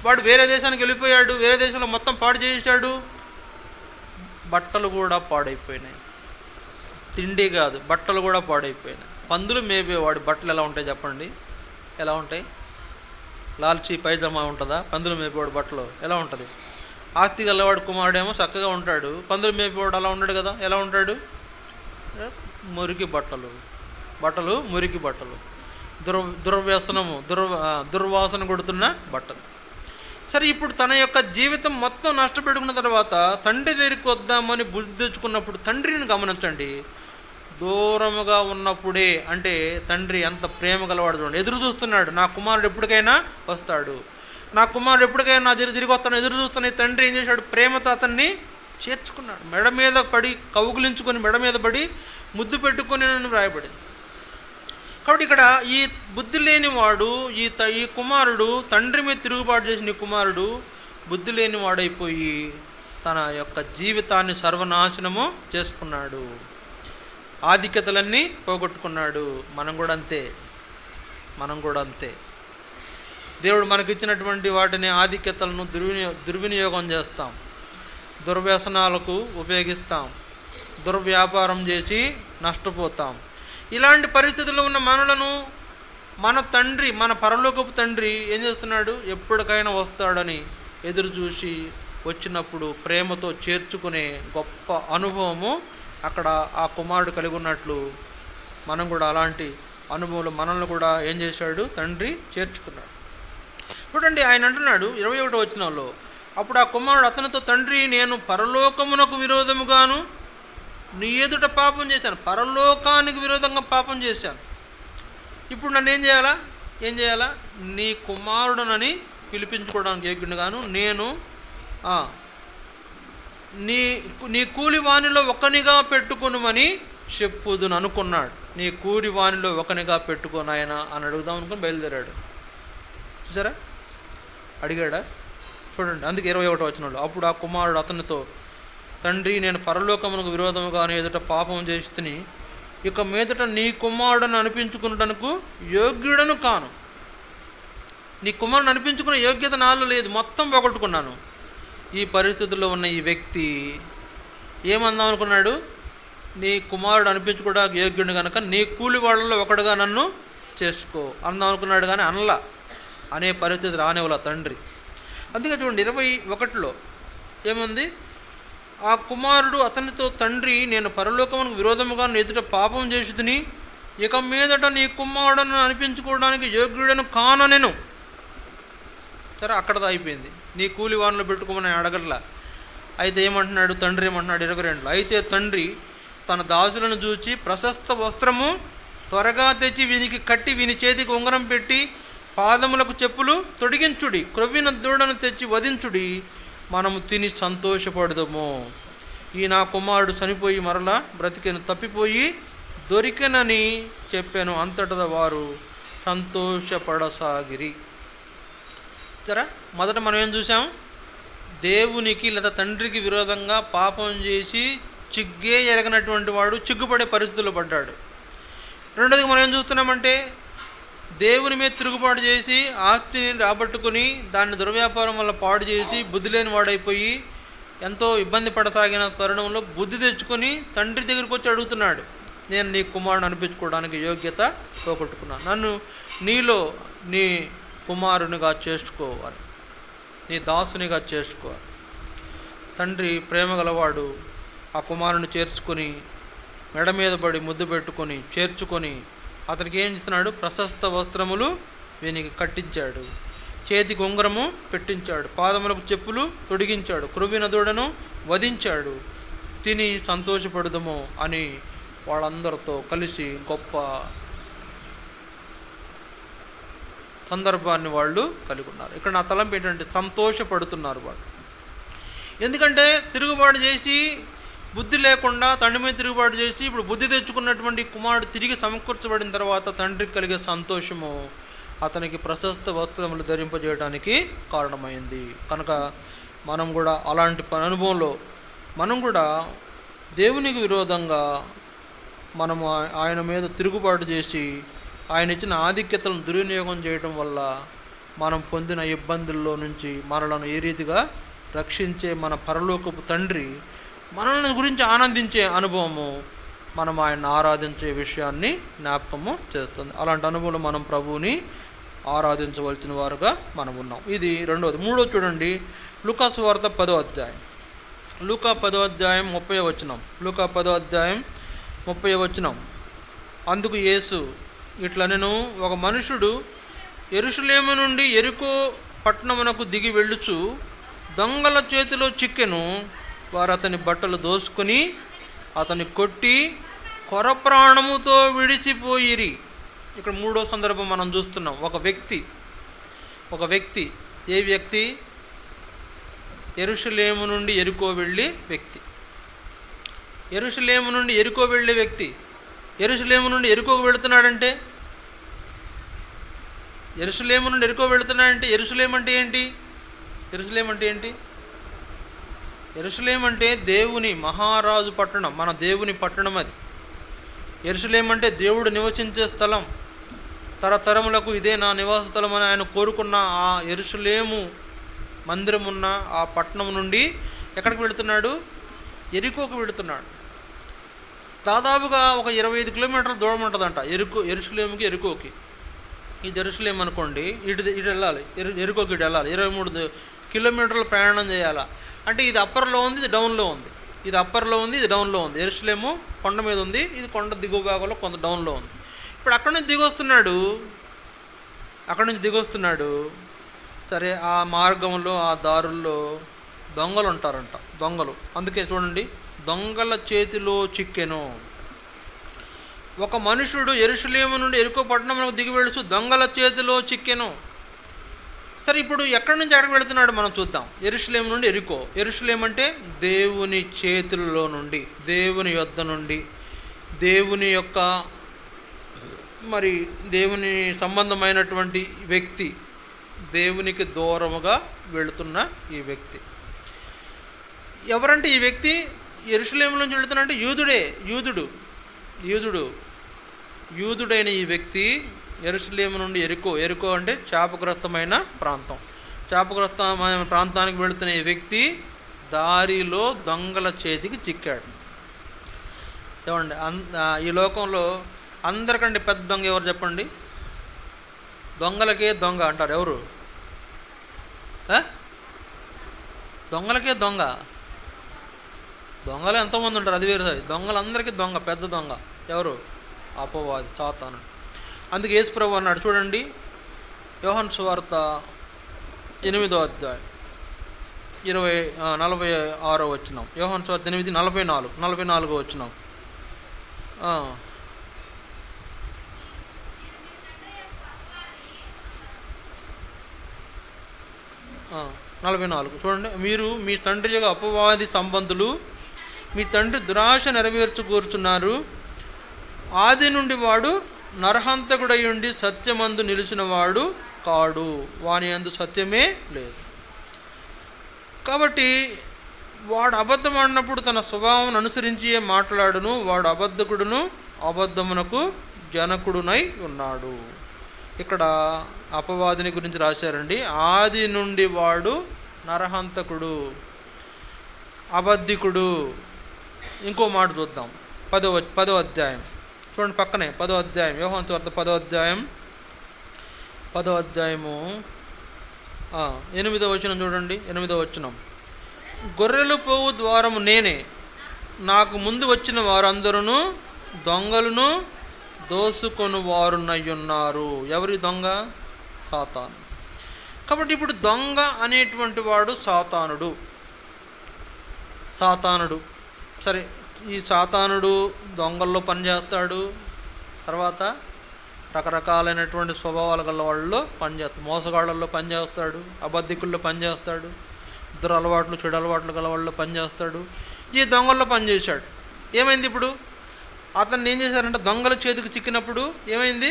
వాడు వేరే దేశానికి వెళ్ళిపోయాడు, వేరే దేశంలో మొత్తం పాడు చేశాడు, బట్టలు కూడా పాడైపోయినాయి, తిండి కాదు బట్టలు కూడా పాడైపోయినాయి. పందులు మేపేవాడు బట్టలు ఎలా ఉంటాయి చెప్పండి? ఎలా ఉంటాయి? లాల్చీ పైజమా ఉంటుందా? పందులు మేపేవాడు బట్టలు ఎలా ఉంటుంది? ఆస్తి గలవాడు కుమారుడేమో చక్కగా ఉంటాడు, పందులు మేపేవాడు అలా ఉండడు కదా. ఎలా ఉంటాడు? మురికి బట్టలు, మురికి బట్టలు. దుర్వ్యసనము, దుర్వాసన కొడుతున్న బట్టలు. సరే, ఇప్పుడు తన యొక్క జీవితం మొత్తం నష్టపెట్టుకున్న తర్వాత తండ్రి దగ్గరికి వద్దామని బుద్ధి తెచ్చుకున్నప్పుడు తండ్రిని గమనించండి. దూరముగా ఉన్నప్పుడే, అంటే తండ్రి ఎంత ప్రేమ గలవాడు చూడండి. ఎదురు చూస్తున్నాడు, నా కుమారుడు ఎప్పటికైనా వస్తాడు, నా కుమారుడు ఎప్పటికైనా నా దగ్గర తిరిగి వస్తాడు ఎదురు చూస్తున్న తండ్రి ఏం చేశాడు? ప్రేమతో అతన్ని చేర్చుకున్నాడు. మెడ మీద పడి కౌగులించుకొని మెడ మీద పడి ముద్దు పెట్టుకొని నన్ను వ్రాయబడింది. కాబట్టి ఇక్కడ ఈ బుద్ధి లేనివాడు, ఈ కుమారుడు, తండ్రి మీద తిరుగుబాటు చేసిన ఈ కుమారుడు బుద్ధి లేనివాడైపోయి తన యొక్క జీవితాన్ని సర్వనాశనము చేసుకున్నాడు, ఆధిక్యతలన్నీ పోగొట్టుకున్నాడు. మనం కూడా అంతే. దేవుడు మనకిచ్చినటువంటి వాటిని, ఆధిక్యతలను దుర్వినియోగం చేస్తాం, దుర్వ్యసనాలకు ఉపయోగిస్తాం, దుర్వ్యాపారం చేసి నష్టపోతాం. ఇలాంటి పరిస్థితుల్లో ఉన్న మనలను మన తండ్రి, మన పరలోకపు తండ్రి ఏం చేస్తున్నాడు? ఎప్పటికైనా వస్తాడని ఎదురు చూసి వచ్చినప్పుడు ప్రేమతో చేర్చుకునే గొప్ప అనుభవము అక్కడ ఆ కుమారుడు కలిగి ఉన్నట్లు మనం కూడా అలాంటి అనుభవంలో మనల్ని కూడా ఏం చేశాడు? తండ్రి చేర్చుకున్నాడు. చూడండి, ఆయన అంటున్నాడు 21వ వచనంలో, అప్పుడు ఆ కుమారుడు అతనితో, తండ్రి, నేను పరలోకమునకు విరోధముగాను నీ ఎదుట పాపం చేశాను, పరలోకానికి విరోధంగా పాపం చేశాను. ఇప్పుడు నన్ను ఏం చేయాలా? నీ కుమారుడునని పిలిపించుకోవడానికి యోగ్యునిగాను నేను నీ కూలి వానిలో ఒకనిగా పెట్టుకొనుమని చెప్పుదును అనుకున్నాడు. నీ కూలి వానిలో ఒకనిగా పెట్టుకొని ఆయన అని అడుగుదాం అనుకుని బయలుదేరాడు. చూసారా, అడిగాడా? చూడండి, అందుకే 21వ వచనంలో, అప్పుడు ఆ కుమారుడు అతనితో, తండ్రి, నేను పరలోకమునకు విరోధముగాను ఎదుట పాపం చేసి ఇక మీదట నీ కుమారుడని అనిపించుకున్నటకు యోగ్యుడను కాను. నీ కుమారుని అనిపించుకునే యోగ్యత నాలో లేదు, మొత్తం పోగొట్టుకున్నాను. ఈ పరిస్థితుల్లో ఉన్న ఈ వ్యక్తి ఏమందాం అనుకున్నాడు? నీ కుమారుడు అనిపించుకోవడానికి యోగ్యుడు కనుక నీ కూలి వాళ్ళలో ఒకడుగా నన్ను చేసుకో అందాం అనుకున్నాడు, కానీ అనలా. అనే పరిస్థితి రానివ్వాల తండ్రి. అందుకే చూడండి 21లో ఏముంది? ఆ కుమారుడు అతనితో, తండ్రి, నేను పరలోకమునకు విరోధముగా ఎదుట పాపం చేసి ఇక మీదట నీ కుమారుడను అనిపించుకోవడానికి యోగ్యుడను కాననెను. సరే, అక్కడతో అయిపోయింది. నీ కూలి వానిలో పెట్టుకోమని అడగట్లా. అయితే ఏమంటున్నాడు తండ్రి? ఏమంటున్నాడు 22లో, అయితే తండ్రి తన దాసులను చూచి, ప్రశస్త వస్త్రము త్వరగా తెచ్చి వీనికి కట్టి వీని చేతికి ఉంగరం పెట్టి పాదములకు చెప్పులు తొడిగించుడి, క్రొవ్విన దూడను తెచ్చి వధించుడి, మనము తిని సంతోషపడదము. ఈ నా కుమారుడు చనిపోయి మరలా బ్రతికెను, తప్పిపోయి దొరికెనని చెప్పాను. అంతటా వారు సంతోషపడసాగిరి. సరే, మొదట మనం ఏం చూసాం? దేవునికి లేదా తండ్రికి విరోధంగా పాపం చేసి చిగ్గే ఎరగనటువంటి వాడు చిగ్గుపడే పరిస్థితుల్లో పడ్డాడు. రెండోది మనం ఏం చూస్తున్నామంటే, దేవుని మీద తిరుగుబాటు చేసి ఆస్తిని రాబట్టుకుని దాన్ని దుర్వ్యాపారం వల్ల పాడు చేసి బుద్ధి లేని వాడైపోయి ఎంతో ఇబ్బంది పడసాగిన తరుణంలో బుద్ధి తెచ్చుకొని తండ్రి దగ్గరికి వచ్చి అడుగుతున్నాడు, నేను నీ కుమారుని అనిపించుకోవడానికి యోగ్యత పోగొట్టుకున్నాను, నన్ను నీలో నీ కుమారునిగా చేసుకోవాలి, నీ దాసునిగా చేసుకోవాలి. తండ్రి ప్రేమ గలవాడు. ఆ కుమారుని చేర్చుకొని మెడ మీద పడి ముద్దు పెట్టుకొని చేర్చుకొని అతనికి ఏం చేస్తున్నాడు? ప్రశస్త వస్త్రములు వీనికి కట్టించాడు, చేతికి ఉంగరము పెట్టించాడు, పాదములకు చెప్పులు తొడిగించాడు, క్రొవ్విన దూడను వధించాడు, తిని సంతోషపడదము అని వాళ్ళందరితో కలిసి గొప్ప సందర్భాన్ని వాళ్ళు కలిగి ఉన్నారు. ఇక్కడ నా తలంపు ఏంటంటే, సంతోషపడుతున్నారు వాళ్ళు. ఎందుకంటే తిరుగుబాటు చేసి బుద్ధి లేకుండా తండ్రి మీద తిరుగుబాటు చేసి ఇప్పుడు బుద్ధి తెచ్చుకున్నటువంటి కుమారుడు తిరిగి సమకూర్చబడిన తర్వాత తండ్రికి కలిగే సంతోషము అతనికి ప్రశస్త వస్త్రములు ధరింపజేయడానికి కారణమైంది. కనుక మనం కూడా అలాంటి అనుభవంలో మనం కూడా దేవునికి విరోధంగా మనము ఆయన మీద తిరుగుబాటు చేసి ఆయన ఇచ్చిన ఆధిక్యతలను దుర్వినియోగం చేయడం వల్ల మనం పొందిన ఇబ్బందుల్లో నుంచి మనలను ఏ రీతిగా రక్షించే మన పరలోకపు తండ్రి మనల్ని గురించి ఆనందించే అనుభవము మనం ఆయన ఆరాధించే విషయాన్ని జ్ఞాపకము చేస్తుంది. అలాంటి అనుభవంలో మనం ప్రభువుని ఆరాధించవలసిన వారుగా మనం ఉన్నాం. ఇది రెండవది. మూడోది చూడండి, లూకా సువార్త 10వ అధ్యాయం. లూకా 10వ అధ్యాయం 30వ వచనం. లూకా 10వ అధ్యాయం 30వ వచనం. అందుకు యేసు, ఇట్లా నేను ఒక మనుషుడు యెరూషలేము నుండి యెరికో పట్టణమునకు దిగి వెళ్ళుచు దొంగల చేతిలో చిక్కెను. వారు అతని బట్టలు దోసుకొని అతన్ని కొట్టి కొరప్రాణముతో విడిచిపోయిరి. ఇక్కడ మూడో సందర్భం మనం చూస్తున్నాం. ఒక వ్యక్తి ఏ వ్యక్తి? యెరూషలేము నుండి యెరికో వెళ్ళే వ్యక్తి. యెరూషలేము నుండి యెరికో వెళ్ళే వ్యక్తి యెరూషలేము నుండి యెరికోకు వెళుతున్నాడంటే, యెరూషలేము నుండి యెరికో వెళుతున్నాడంటే యెరూషలేం అంటే ఏంటి? యెరూషలేం అంటే దేవుని మహారాజు పట్టణం, మన దేవుని పట్టణం. అది యెరూషలేం అంటే దేవుడు నివసించే స్థలం. తరతరములకు ఇదే నా నివాస స్థలం అని ఆయన కోరుకున్న ఆ యెరూషలేము మందిరం ఉన్న ఆ పట్టణం నుండి ఎక్కడికి వెళుతున్నాడు? యెరికోకు వెళుతున్నాడు. దాదాపుగా ఒక 25 కిలోమీటర్ల దూరం ఉంటుందంట యెరూషలేముకి యెరికోకి. ఇది యెరూషలేం అనుకోండి, ఇటు వెళ్ళాలి, యెరికోకి ఇటు వెళ్ళాలి, 23 కిలోమీటర్ల ప్రయాణం చేయాలా. అంటే ఇది అప్పర్లో ఉంది, ఇది డౌన్లో ఉంది. ఇది అప్పర్లో ఉంది, ఇది డౌన్లో ఉంది. యెరూషలేము కొండ మీద ఉంది, ఇది కొండ దిగువ భాగంలో కొంత డౌన్లో ఉంది. ఇప్పుడు అక్కడి నుంచి దిగొస్తున్నాడు. సరే, ఆ మార్గంలో ఆ దారుల్లో దొంగలు ఉంటారంట. అందుకే చూడండి, దొంగల చేతిలో చిక్కెను. ఒక మనుషుడు యెరూషలేము నుండి యెరికో పట్టణమునకు దిగి వెళుచు దొంగల చేతిలో చిక్కెను. సరే, ఇప్పుడు ఎక్కడి నుంచి ఎక్కడికి వెళుతున్నాడు మనం చూద్దాం. యెరూషలేము నుండి యెరికో. యెరూషలేం అంటే దేవుని చేతుల్లో నుండి, దేవుని యొద్ద నుండి, దేవుని యొక్క దేవుని సంబంధమైనటువంటి వ్యక్తి, దేవునికి దూరముగా వెళుతున్న ఈ వ్యక్తి ఎవరంటే, ఈ వ్యక్తి యెరూషలేము నుంచి వెళుతున్నంటే యూదుడైన ఈ వ్యక్తి యెరూషలేము నుండి యెరికో అంటే శాపగ్రస్తమైన ప్రాంతం. శాపగ్రస్తమైన ప్రాంతానికి వెళుతున్న ఈ వ్యక్తి దారిలో దొంగల చేతికి చిక్కాడు. చూడండి, ఈ లోకంలో అందరికంటే పెద్ద దొంగ ఎవరు చెప్పండి? దొంగలకే దొంగ అంటారు. ఎవరు? దొంగలకే దొంగ. దొంగలు ఎంతోమంది ఉంటారు, అది వేరే. దొంగలందరికీ దొంగ, పెద్ద దొంగ ఎవరు? అపవాది, సాతాను. అందుకే యేసు ప్రభువు అన్నాడు చూడండి, యోహాను సువార్త 8వ అధ్యాయం 46వ వచనం. యోహాను సువార్త 8:44 వచనం. 44 చూడండి. మీరు మీ తండ్రి యొక్క అపవాది సంబంధులు, మీ తండ్రి దురాశ నెరవేర్చుకూర్చున్నారు. ఆది నుండి వాడు నరహంతకుడై ఉండి సత్యమందు నిలిచిన వాడు కాడు, వాని యందు సత్యమే లేదు. కాబట్టి వాడు అబద్ధం ఆడినప్పుడు తన స్వభావం అనుసరించి మాట్లాడును. వాడు అబద్ధకుడును, అబద్ధమునకు జనకుడునై ఉన్నాడు. ఇక్కడ అపవాదిని గురించి రాశారండి. ఆది నుండి వాడు నరహంతకుడు, అబద్ధికుడు. ఇంకో మాట చూద్దాం, 10వ అధ్యాయం చూడండి, పక్కనే 10వ అధ్యాయం, యోహాను సువార్త 10వ అధ్యాయం 8వ వచనం చూడండి. 8వ వచనం, గొర్రెలు పోవు ద్వారము నేనే, నాకు ముందు వచ్చిన వారందరూ దొంగలను దోసుకొని వారునయ్యున్నారు. ఎవరి దొంగ? సాతాను. కాబట్టి ఇప్పుడు దొంగ అనేటువంటి వాడు సాతానుడు. సరే, ఈ సాతానుడు దొంగల్లో పనిచేస్తాడు. తర్వాత రకరకాలైనటువంటి స్వభావాల గల వాళ్ళలో పనిచేస్తాడు. మోసగాళ్ళల్లో పనిచేస్తాడు, అబద్ధికుల్లో పనిచేస్తాడు, దురలవాట్లు చెడు అలవాట్లు గల వాళ్ళలో పనిచేస్తాడు. ఈ దొంగల్లో పనిచేశాడు. ఏమైంది ఇప్పుడు? అతన్ని ఏం చేశారంటే, దొంగల చేతికి చిక్కినప్పుడు ఏమైంది?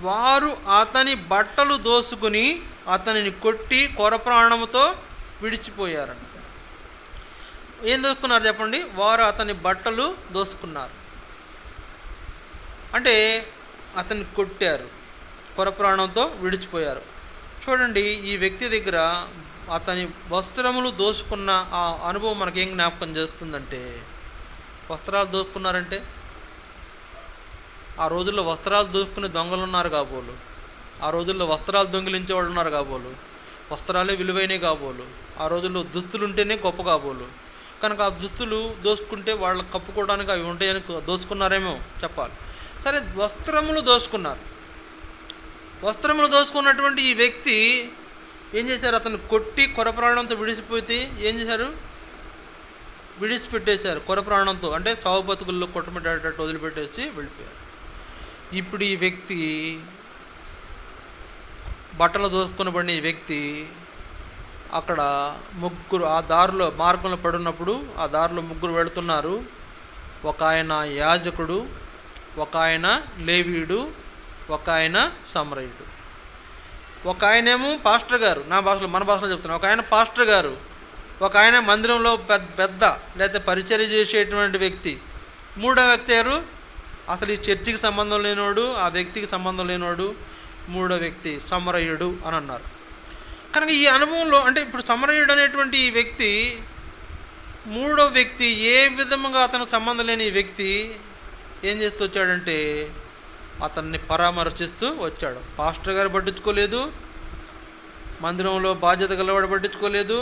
వారు అతని బట్టలు దోసుకుని అతనిని కొట్టి కొరప్రాణముతో విడిచిపోయారంట. ఏం దోసుకున్నారు చెప్పండి? వారు అతని బట్టలు దోసుకున్నారు. అంటే అతన్ని కొట్టారు, కొరప్రాణంతో విడిచిపోయారు. చూడండి, ఈ వ్యక్తి దగ్గర అతని వస్త్రములు దోసుకున్న ఆ అనుభవం మనకేం జ్ఞాపకం చేస్తుందంటే, వస్త్రాలు దోసుకున్నారంటే ఆ రోజుల్లో వస్త్రాలు దోసుకునే దొంగలు ఉన్నారు కాబోలు, ఆ రోజుల్లో వస్త్రాలు దొంగిలించే వాళ్ళు ఉన్నారు కాబోలు, వస్త్రాలే విలువైనవి కాబోలు, ఆ రోజుల్లో దుస్తులు ఉంటేనే గొప్ప కాబోలు. కనుక ఆ దుస్తులు దోసుకుంటే వాళ్ళకి కప్పుకోవడానికి అవి ఉంటాయని దోసుకున్నారేమో చెప్పాలి. సరే, వస్త్రములు దోసుకున్నారు. వస్త్రములు దోసుకున్నటువంటి ఈ వ్యక్తి ఏం చేశారు? అతను కొట్టి కొరప్రాణంతో విడిచిపోతే ఏం చేశారు? విడిచిపెట్టేశారు కొరప్రాణంతో, అంటే చావు బతుకుల్లో కొట్టమిట్టేటట్టు వదిలిపెట్టేసి వెళ్ళిపోయారు. ఇప్పుడు ఈ వ్యక్తి, బట్టలు దోసుకునబడిన ఈ వ్యక్తి అక్కడ ముగ్గురు ఆ దారిలో మార్గంలో పడున్నప్పుడు ఆ దారిలో ముగ్గురు వెళుతున్నారు. ఒక ఆయన యాజకుడు, ఒక ఆయన లేవీయుడు, ఒక ఆయన సమరయుడు. ఒక ఆయనేమో పాస్టర్ గారు, నా భాషలో మన భాషలో చెప్తున్నాను, ఒక ఆయన పాస్టర్ గారు, ఒక ఆయన మందిరంలో పెద్ద లేకపోతే పరిచర్య చేసేటువంటి వ్యక్తి. మూడో వ్యక్తి ఎవరు? అసలు ఈ చర్చికి సంబంధం లేనివాడు, ఆ వ్యక్తికి సంబంధం లేనివాడు. మూడో వ్యక్తి సమరయుడు అని అన్నారు. కనుక ఈ అనుభవంలో అంటే ఇప్పుడు సమరయుడు అనేటువంటి ఈ వ్యక్తి, మూడో వ్యక్తి, ఏ విధముగా అతనికి సంబంధం లేని ఈ వ్యక్తి ఏం చేస్తూ వచ్చాడంటే అతన్ని పరామర్శిస్తూ వచ్చాడు. పాస్టర్ గారు పట్టించుకోలేదు, మందిరంలో బాధ్యత గలవాడు పట్టించుకోలేదు.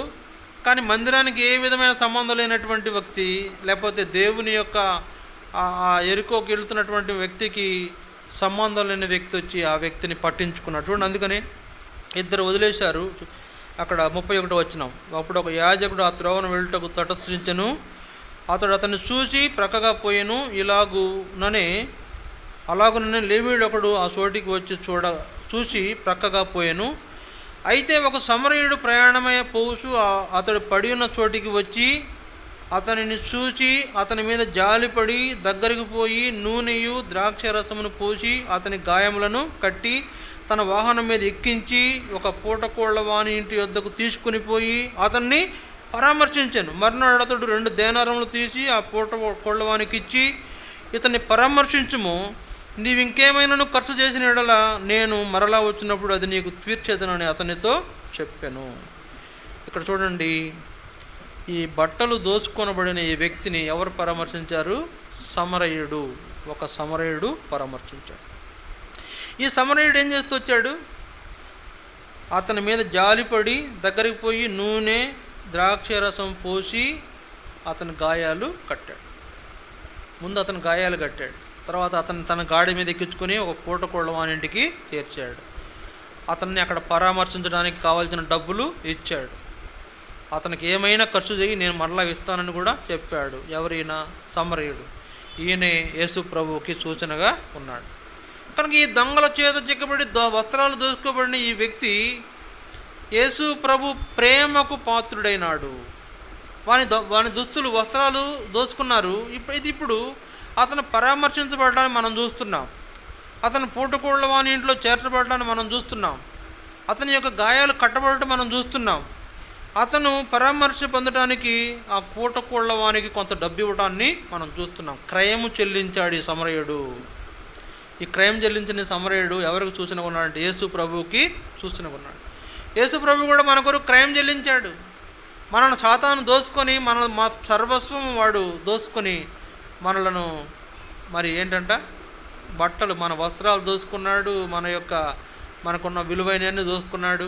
కానీ మందిరానికి ఏ విధమైన సంబంధం లేనటువంటి వ్యక్తి, లేకపోతే దేవుని యొక్క ఎరుకోకి వెళుతున్నటువంటి వ్యక్తికి సంబంధం లేని వ్యక్తి వచ్చి ఆ వ్యక్తిని పట్టించుకున్నాడు. చూడండి, అందుకని ఇద్దరు వదిలేశారు. అక్కడ 31 వచనం. అప్పుడు ఒక యాజకుడు ఆ త్రోవను వెళ్ళుటకు తటస్థించెను. అతడు అతన్ని చూసి ప్రక్కగా పోయెను. అలాగుననే లేవీయుడు ఒకడు ఆ చోటికి వచ్చి చూసి ప్రక్కగా పోయెను. అయితే ఒక సమరయుడు ప్రయాణమయ్యే పోసు అతడు పడి ఉన్న చోటికి వచ్చి అతనిని చూచి అతని మీద జాలిపడి దగ్గరికి పోయి నూనెయు ద్రాక్షరసమును పోసి అతని గాయములను కట్టి తన వాహనం మీద ఎక్కించి ఒక పూటకోళ్ల వాని ఇంటి వద్దకు తీసుకుని పోయి అతన్ని పరామర్శించాను. మర్నాడు అతడు 2 దేనారములు తీసి ఆ పూటకోళ్ల వానికి ఇచ్చి, ఇతన్ని పరామర్శించుము, నీవు ఇంకేమైనా ఖర్చు చేసిన యెడల నేను మరలా వచ్చినప్పుడు అది నీకు తీర్చేదనని అతనితో చెప్పాను. ఇక్కడ చూడండి, ఈ బట్టలు దోచుకొనబడిన ఈ వ్యక్తిని ఎవరు పరామర్శించారు? సమరయుడు. ఒక సమరయుడు పరామర్శించాడు. ఈ సమరయుడు ఏం చేస్తూ వచ్చాడు? అతని మీద జాలిపడి దగ్గరికి పోయి నూనె ద్రాక్షరసం పోసి అతని గాయాలు కట్టాడు. ముందు అతని గాయాలు కట్టాడు, తర్వాత అతను తన గాడి మీద ఎక్కించుకొని ఒక పూటకోళ్ల వానింటికి చేర్చాడు. అతన్ని అక్కడ పరామర్శించడానికి కావాల్సిన డబ్బులు ఇచ్చాడు. అతనికి ఏమైనా ఖర్చు చేయి, నేను మరలా ఇస్తానని కూడా చెప్పాడు. ఎవరైనా? సమరయుడు. ఈయనే యేసు ప్రభువుకి సూచనగా ఉన్నాడు. కనుక ఈ దొంగల చేత చిక్కబడి వస్త్రాలు దోసుకోబడిన ఈ వ్యక్తి యేసు ప్రభు ప్రేమకు పాత్రుడైనాడు. వాని దుస్తులు, వస్త్రాలు దోచుకున్నారు. ఇప్పుడు అతను పరామర్శించబడడాన్ని మనం చూస్తున్నాం. అతను పూటకోళ్ల వాని ఇంట్లో చేర్చబడడాన్ని మనం చూస్తున్నాం. అతని యొక్క గాయాలు కట్టబడటం మనం చూస్తున్నాం. అతను పరామర్శ పొందడానికి ఆ పూటకోళ్ల వానికి కొంత డబ్బు ఇవ్వడాన్ని మనం చూస్తున్నాం. క్రయము చెల్లించాడు ఈ సమరయుడు. ఈ క్రయం చెల్లించిన సమరయుడు ఎవరికి సూచనగా ఉన్నాడంటే యేసు ప్రభువుకి సూచనగా ఉన్నాడు. యేసు ప్రభు కూడా మన కొరకు క్రయం చెల్లించాడు. మనల్ని సాతాను దోసుకొని మా సర్వస్వం వాడు దోసుకొని మనలను మరి ఏంటంట బట్టలు, మన వస్త్రాలు దోసుకున్నాడు, మనకున్న విలువైనవన్నీ దోసుకున్నాడు.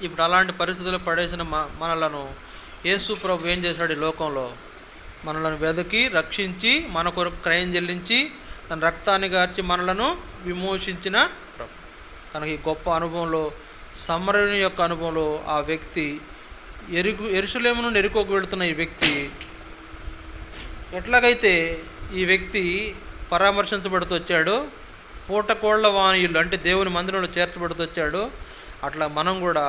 ఇప్పుడు అలాంటి పరిస్థితుల్లో పడేసిన మనలను యేసు ప్రభు ఏం చేశాడు? ఈ లోకంలో మనలను వెదకి రక్షించి మన కొరకు క్రయం చెల్లించి తన రక్తాన్ని గార్చి మనలను విమోచించిన ప్రభు. తనకి ఈ గొప్ప అనుభవంలో, సమరయుని యొక్క అనుభవంలో ఆ వ్యక్తి యెరూషలేము నుండి ఎరికోకు వెళుతున్న ఈ వ్యక్తి ఎట్లాగైతే ఈ వ్యక్తి పరామర్శించబడుతూ వచ్చాడో, పూటకోళ్ల వాణియులు అంటే దేవుని మందిరంలో చేర్చబడుతూ వచ్చాడో, అట్లా మనం కూడా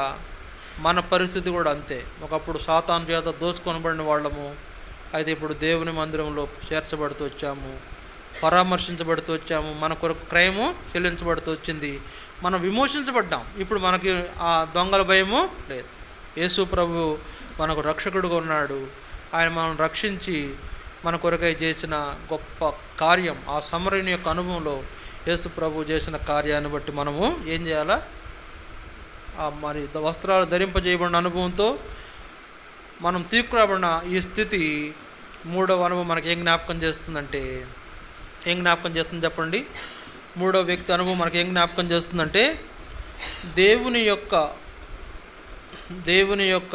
మన పరిస్థితి కూడా అంతే. ఒకప్పుడు సాతాను చేత దోచుకొనబడిన వాళ్ళము, అయితే ఇప్పుడు దేవుని మందిరంలో చేర్చబడుతూ వచ్చాము, పరామర్శించబడుతూ వచ్చాము, మన కొరకు క్రయము చెల్లించబడుతూ వచ్చింది, మనం విమోచించబడ్డాం. ఇప్పుడు మనకి ఆ దొంగల భయము లేదు. యేసు ప్రభు మనకు రక్షకుడుగా ఉన్నాడు. ఆయన మనం రక్షించి మన కొరకై చేసిన గొప్ప కార్యం, ఆ సమరయుని యొక్క అనుభవంలో యేసు ప్రభు చేసిన కార్యాన్ని బట్టి మనము ఏం చేయాలా? మరి వస్త్రాలు ధరింపజేయబడిన అనుభవంతో మనం తీసుకురాబడిన ఈ స్థితి మూడవ అనుభవం మనకి ఏం జ్ఞాపకం చేస్తుందంటే, ఏం జ్ఞాపకం చేస్తుంది చెప్పండి? మూడవ వ్యక్తి అనుభవం మనకి ఏం జ్ఞాపకం చేస్తుందంటే, దేవుని యొక్క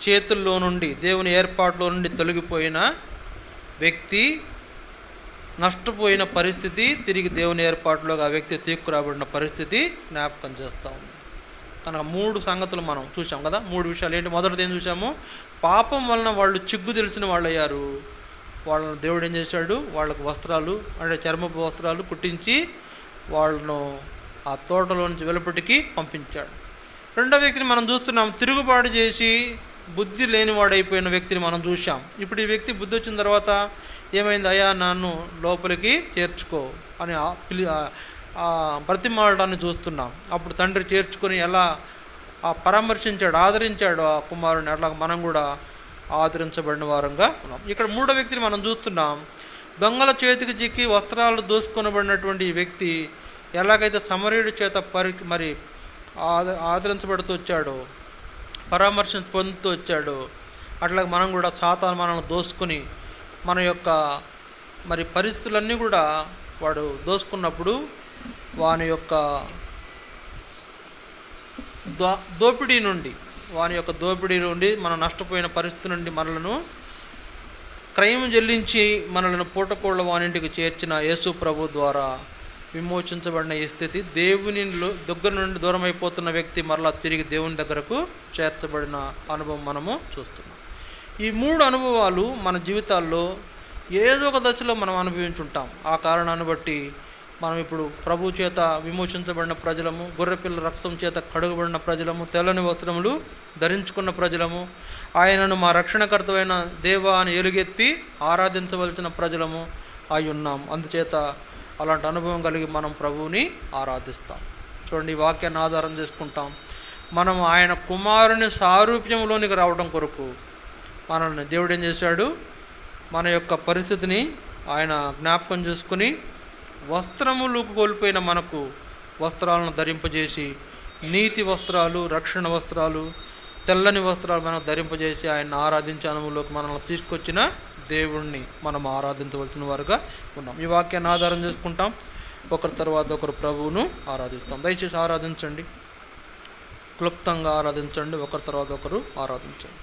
చేతుల్లో నుండి, దేవుని ఏర్పాటులో నుండి తొలగిపోయిన వ్యక్తి నష్టపోయిన పరిస్థితి, తిరిగి దేవుని ఏర్పాటులోకి ఆ వ్యక్తి తీసుకురాబడిన పరిస్థితి జ్ఞాపకం చేస్తూ ఉంది. కనుక 3 సంగతులు మనం చూసాం కదా. 3 విషయాలు ఏంటి? మొదటిది ఏం చూసాము? పాపం వలన వాళ్ళు చిగ్గు తెలిసిన వాళ్ళు అయ్యారు. వాళ్ళను దేవుడు ఏం చేశాడు? వాళ్ళకు వస్త్రాలు, అంటే చర్మపు వస్త్రాలు కుట్టించి వాళ్ళను ఆ తోటలో నుంచి వెలుపటికి పంపించాడు. రెండో వ్యక్తిని మనం చూస్తున్నాం, తిరుగుబాటు చేసి బుద్ధి లేనివాడైపోయిన వ్యక్తిని మనం చూసాం. ఇప్పుడు ఈ వ్యక్తి బుద్ధి వచ్చిన తర్వాత ఏమైంది? అయ్యా నన్ను లోపలికి చేర్చుకో అని బ్రతిమాలడాన్ని చూస్తున్నాం. అప్పుడు తండ్రి చేర్చుకొని ఎలా పరామర్శించాడు, ఆదరించాడు ఆ కుమారుని. అట్లా మనం కూడా ఆదరించబడిన వారంగా ఉన్నాం. ఇక్కడ మూడో వ్యక్తిని మనం చూస్తున్నాం. దొంగల చేతికి చిక్కి వస్త్రాలు దోసుకొనబడినటువంటి ఈ వ్యక్తి ఎలాగైతే సమరీయుడి చేత మరి ఆదరించబడుతూ వచ్చాడో, పరామర్శ పొందుతూ వచ్చాడో, అట్లాగే మనం కూడా సాతాను మనల్ని దోసుకొని మన యొక్క మరి పరిస్థితులన్నీ కూడా వాడు దోసుకున్నప్పుడు వాని యొక్క దోపిడీ నుండి మనం నష్టపోయిన పరిస్థితి నుండి మనలను క్రయం చెల్లించి మనలను పూటకోళ్ళ వానింటికి చేర్చిన యేసు ప్రభు ద్వారా విమోచించబడిన ఈ స్థితి, దేవుని దగ్గర నుండి దూరం అయిపోతున్న వ్యక్తి మరలా తిరిగి దేవుని దగ్గరకు చేర్చబడిన అనుభవం మనము చూస్తున్నాం. ఈ 3 అనుభవాలు మన జీవితాల్లో ఏదో ఒక దశలో మనం అనుభవించుంటాం. ఆ కారణాన్ని బట్టి మనం ఇప్పుడు ప్రభు చేత విమోచించబడిన ప్రజలము, గొర్రెపిల్ల రక్తం చేత కడుగబడిన ప్రజలము, తెల్లని వస్త్రములు ధరించుకున్న ప్రజలము, ఆయనను మా రక్షణకర్తమైన దేవా అని ఎలుగెత్తి ఆరాధించవలసిన ప్రజలము అయి ఉన్నాం. అందుచేత అలాంటి అనుభవం కలిగి మనం ప్రభువుని ఆరాధిస్తాం. చూడండి, ఈ వాక్యాన్ని ఆధారం చేసుకుంటాం. మనం ఆయన కుమారుని సారూప్యంలోనికి రావడం కొరకు మనల్ని దేవుడు ఏం చేశాడు? మన యొక్క పరిస్థితిని ఆయన జ్ఞాపకం చేసుకుని వస్త్రములు కోల్పోయిన మనకు వస్త్రాలను ధరింపజేసి, నీతి వస్త్రాలు, రక్షణ వస్త్రాలు, తెల్లని వస్త్రాలు మనకు ధరింపజేసి ఆయన ఆరాధించే అనుభవంలోకి మనల్ని తీసుకొచ్చిన దేవుణ్ణి మనం ఆరాధించవలసిన వారుగా ఉన్నాం. ఈ వాక్యాన్ని ఆధారం చేసుకుంటాం. ఒకరి తర్వాత ఒకరు ప్రభువును ఆరాధిస్తాం. దయచేసి ఆరాధించండి, క్లుప్తంగా ఆరాధించండి, ఒకరి తర్వాత ఒకరు ఆరాధించండి.